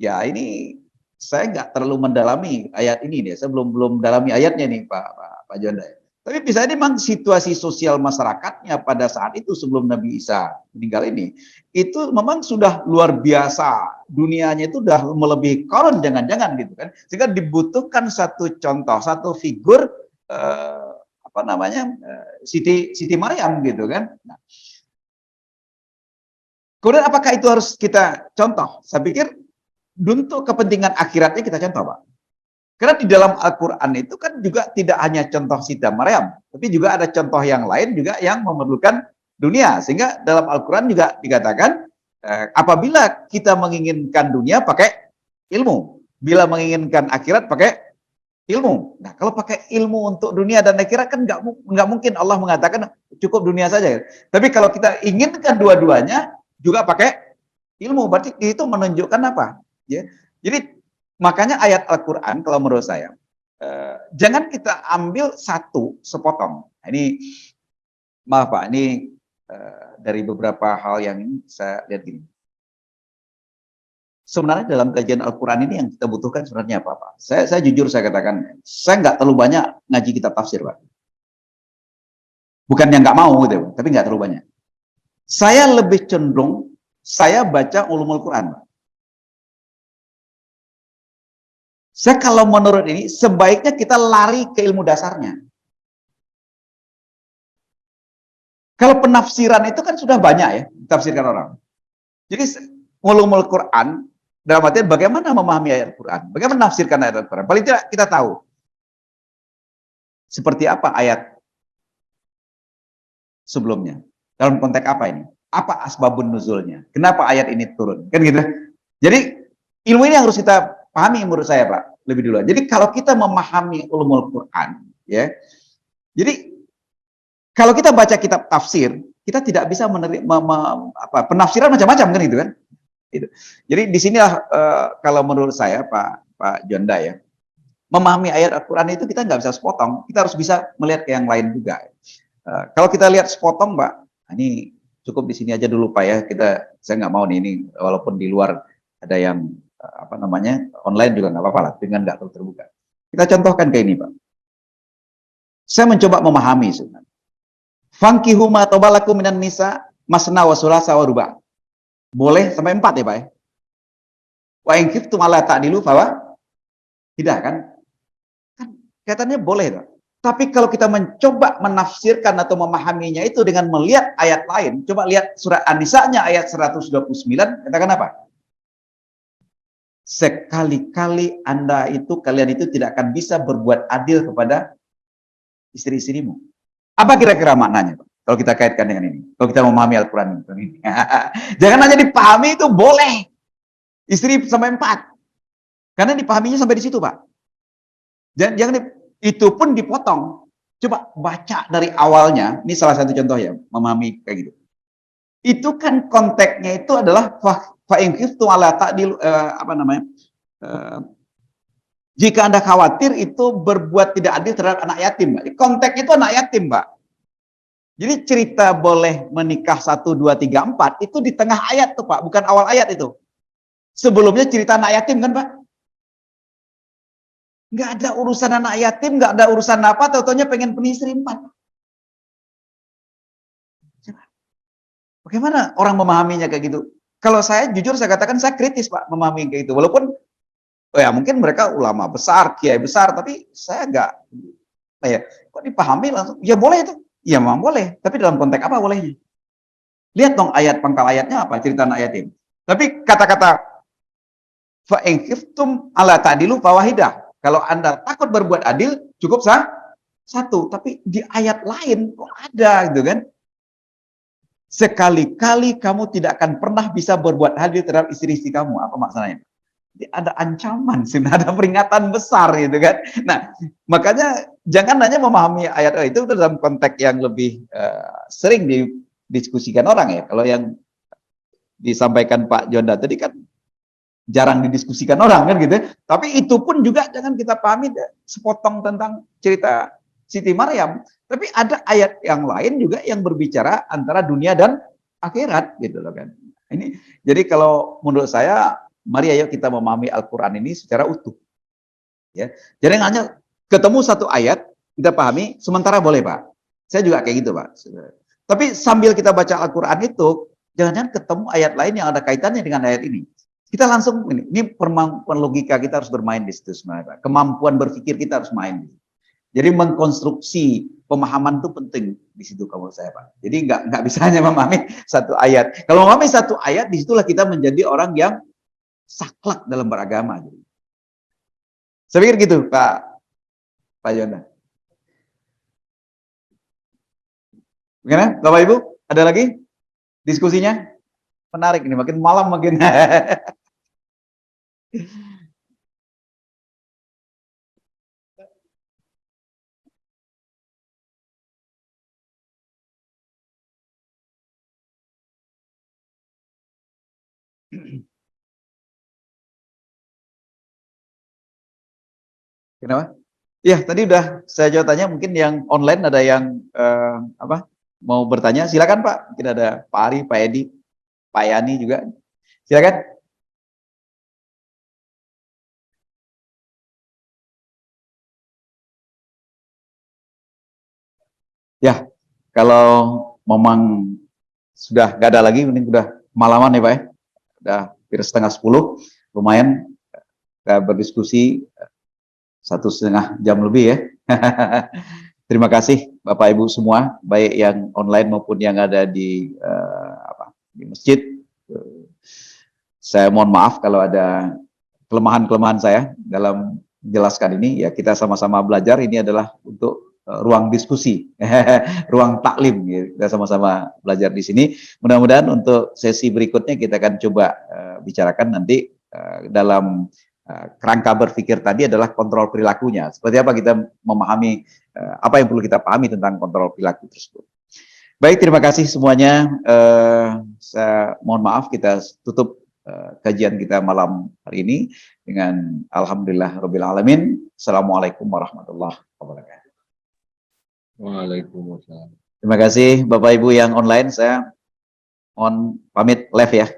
Ya, ini saya nggak terlalu mendalami ayat ini nih. Saya belum mendalami ayatnya nih Pak Jonda. Tapi bisa memang situasi sosial masyarakatnya pada saat itu sebelum Nabi Isa meninggal ini, itu memang sudah luar biasa. Dunianya itu sudah melebihi Qarun, jangan-jangan gitu kan. Sehingga dibutuhkan satu contoh, satu figur apa namanya Siti Maryam gitu kan. Nah, kemudian apakah itu harus kita contoh? Saya pikir untuk kepentingan akhiratnya kita contoh, Pak. Karena di dalam Al-Quran itu kan juga tidak hanya contoh Siti Maryam, tapi juga ada contoh yang lain juga yang memerlukan dunia. Sehingga dalam Al-Quran juga dikatakan, apabila kita menginginkan dunia pakai ilmu, bila menginginkan akhirat pakai ilmu. Nah, kalau pakai ilmu untuk dunia dan akhirat kan nggak mungkin Allah mengatakan cukup dunia saja. Tapi kalau kita inginkan dua-duanya juga pakai ilmu, berarti itu menunjukkan apa? Ya, jadi makanya ayat Al-Quran kalau menurut saya, jangan kita ambil satu sepotong. Ini maaf Pak, ini dari beberapa hal yang ini saya lihat gini. Sebenarnya dalam kajian Al-Quran ini yang kita butuhkan sebenarnya apa Pak? Saya jujur saya katakan, saya nggak terlalu banyak ngaji kitab tafsir Pak. Bukan yang nggak mau gitu, tapi nggak terlalu banyak. Saya lebih cenderung, saya baca ulumul Quran Pak. Saya kalau menurut ini, sebaiknya kita lari ke ilmu dasarnya. Kalau penafsiran itu kan sudah banyak ya, ditafsirkan orang. Jadi, ulumul Quran, dalam artian bagaimana memahami ayat Quran, bagaimana menafsirkan ayat Quran. Paling tidak kita tahu, seperti apa ayat sebelumnya. Dalam konteks apa ini? Apa asbabun nuzulnya? Kenapa ayat ini turun? Kan gitu. Jadi, ilmu ini harus kita pahami menurut saya Pak, lebih dulu. Jadi kalau kita memahami ulumul Quran, ya, jadi kalau kita baca kitab tafsir, kita tidak bisa menerima penafsiran macam-macam kan gitu kan. Gitu. Jadi disinilah kalau menurut saya Pak Jonda ya, memahami ayat Al-Quran itu kita nggak bisa sepotong, kita harus bisa melihat ke yang lain juga. Kalau kita lihat sepotong Pak, ini cukup di sini aja dulu Pak ya. Saya nggak mau nih ini walaupun di luar ada yang apa namanya online juga nggak apa-apa lah dengan nggak terlalu terbuka. Kita contohkan kayak ini Pak. Saya mencoba memahami sebenarnya. Fankihu ma tabalakum minan nisa masna wa sulasa wa ruba. Boleh sampai 4 ya Pak ya. Wa in khiftum alla ta'dilu bahwa tidak kan? Kan katanya boleh Pak. Tapi kalau kita mencoba menafsirkan atau memahaminya itu dengan melihat ayat lain, coba lihat surat An-Nisa-nya ayat 129, katakan apa? Sekali-kali kalian itu tidak akan bisa berbuat adil kepada istri-istrimu. Apa kira-kira maknanya Pak? Kalau kita kaitkan dengan ini, kalau kita memahami Al-Quran ini. Jangan hanya dipahami itu boleh. Istri sampai 4. Karena dipahaminya sampai di situ Pak. Jangan itu pun dipotong. Coba baca dari awalnya, ini salah satu contoh ya, memahami kayak gitu. Itu kan konteksnya itu adalah fa'in khiftum ala ta'dil jika Anda khawatir itu berbuat tidak adil terhadap anak yatim, Pak. Konteksnya itu anak yatim, Pak. Jadi cerita boleh menikah 1, 2, 3, 4 itu di tengah ayat tuh, Pak, bukan awal ayat itu. Sebelumnya cerita anak yatim kan, Pak? Nggak ada urusan anak yatim, nggak ada urusan apa, tau-taunya pengen punya istri 4. Bagaimana orang memahaminya kayak gitu? Kalau saya jujur saya katakan saya kritis Pak memahami kayak gitu. Walaupun ya mungkin mereka ulama besar, kiai besar, tapi saya enggak kok dipahami langsung. Ya boleh itu. Ya memang boleh, tapi dalam konteks apa bolehnya? Lihat dong ayat pangkal ayatnya apa cerita anak yatim. Tapi kata-kata fa in khiftum alla ta'dilu fawahidah. Kalau Anda takut berbuat adil cukup satu, tapi di ayat lain kok ada gitu kan? Sekali-kali kamu tidak akan pernah bisa berbuat adil terhadap istri-istri kamu. Apa maksudnya? Jadi ada ancaman, ada peringatan besar gitu kan. Nah, makanya jangan hanya memahami ayat itu dalam konteks yang lebih sering didiskusikan orang ya. Kalau yang disampaikan Pak Jonda tadi kan jarang didiskusikan orang kan gitu. Tapi itu pun juga jangan kita pahami sepotong tentang cerita Siti Maryam. Tapi ada ayat yang lain juga yang berbicara antara dunia dan akhirat gitu loh kan. Ini jadi kalau menurut saya mari ayo kita memahami Al-Qur'an ini secara utuh. Ya. Jadi hanya ketemu satu ayat kita pahami sementara boleh, Pak. Saya juga kayak gitu, Pak. Tapi sambil kita baca Al-Qur'an itu jangan-jangan ketemu ayat lain yang ada kaitannya dengan ayat ini. Kita langsung ini kemampuan logika kita harus bermain di situ sebenarnya, Pak. Kemampuan berpikir kita harus main di situ. Jadi mengkonstruksi pemahaman itu penting di situ kalau saya Pak. Jadi nggak bisa hanya memahami satu ayat. Kalau memahami satu ayat, disitulah kita menjadi orang yang saklek dalam beragama. Saya pikir gitu Pak Yona. Bagaimana Bapak Ibu? Ada lagi diskusinya? Menarik ini, makin malam makin. Kenapa? Ya, tadi udah saya jawab tanya, mungkin yang online ada yang mau bertanya, silakan Pak. Mungkin ada Pak Ari, Pak Edi, Pak Yani juga. Silakan. Ya, kalau memang sudah gak ada lagi, mending udah malaman ya Pak ya. Udah hampir setengah 10, lumayan kita berdiskusi 1,5 jam lebih ya. Terima kasih Bapak Ibu semua, baik yang online maupun yang ada di masjid. Saya mohon maaf kalau ada kelemahan-kelemahan saya dalam menjelaskan ini. Ya, kita sama-sama belajar, ini adalah untuk ruang diskusi, ruang taklim. Ya. Kita sama-sama belajar di sini. Mudah-mudahan untuk sesi berikutnya kita akan coba bicarakan nanti dalam kerangka berpikir tadi adalah kontrol perilakunya. Seperti apa kita memahami apa yang perlu kita pahami tentang kontrol perilaku tersebut. Baik, terima kasih semuanya. Saya mohon maaf, kita tutup kajian kita malam hari ini dengan Alhamdulillah Rabbil Alamin. Assalamualaikum warahmatullahi wabarakatuh. Waalaikumsalam. Terima kasih Bapak Ibu yang online. Saya mohon pamit live ya.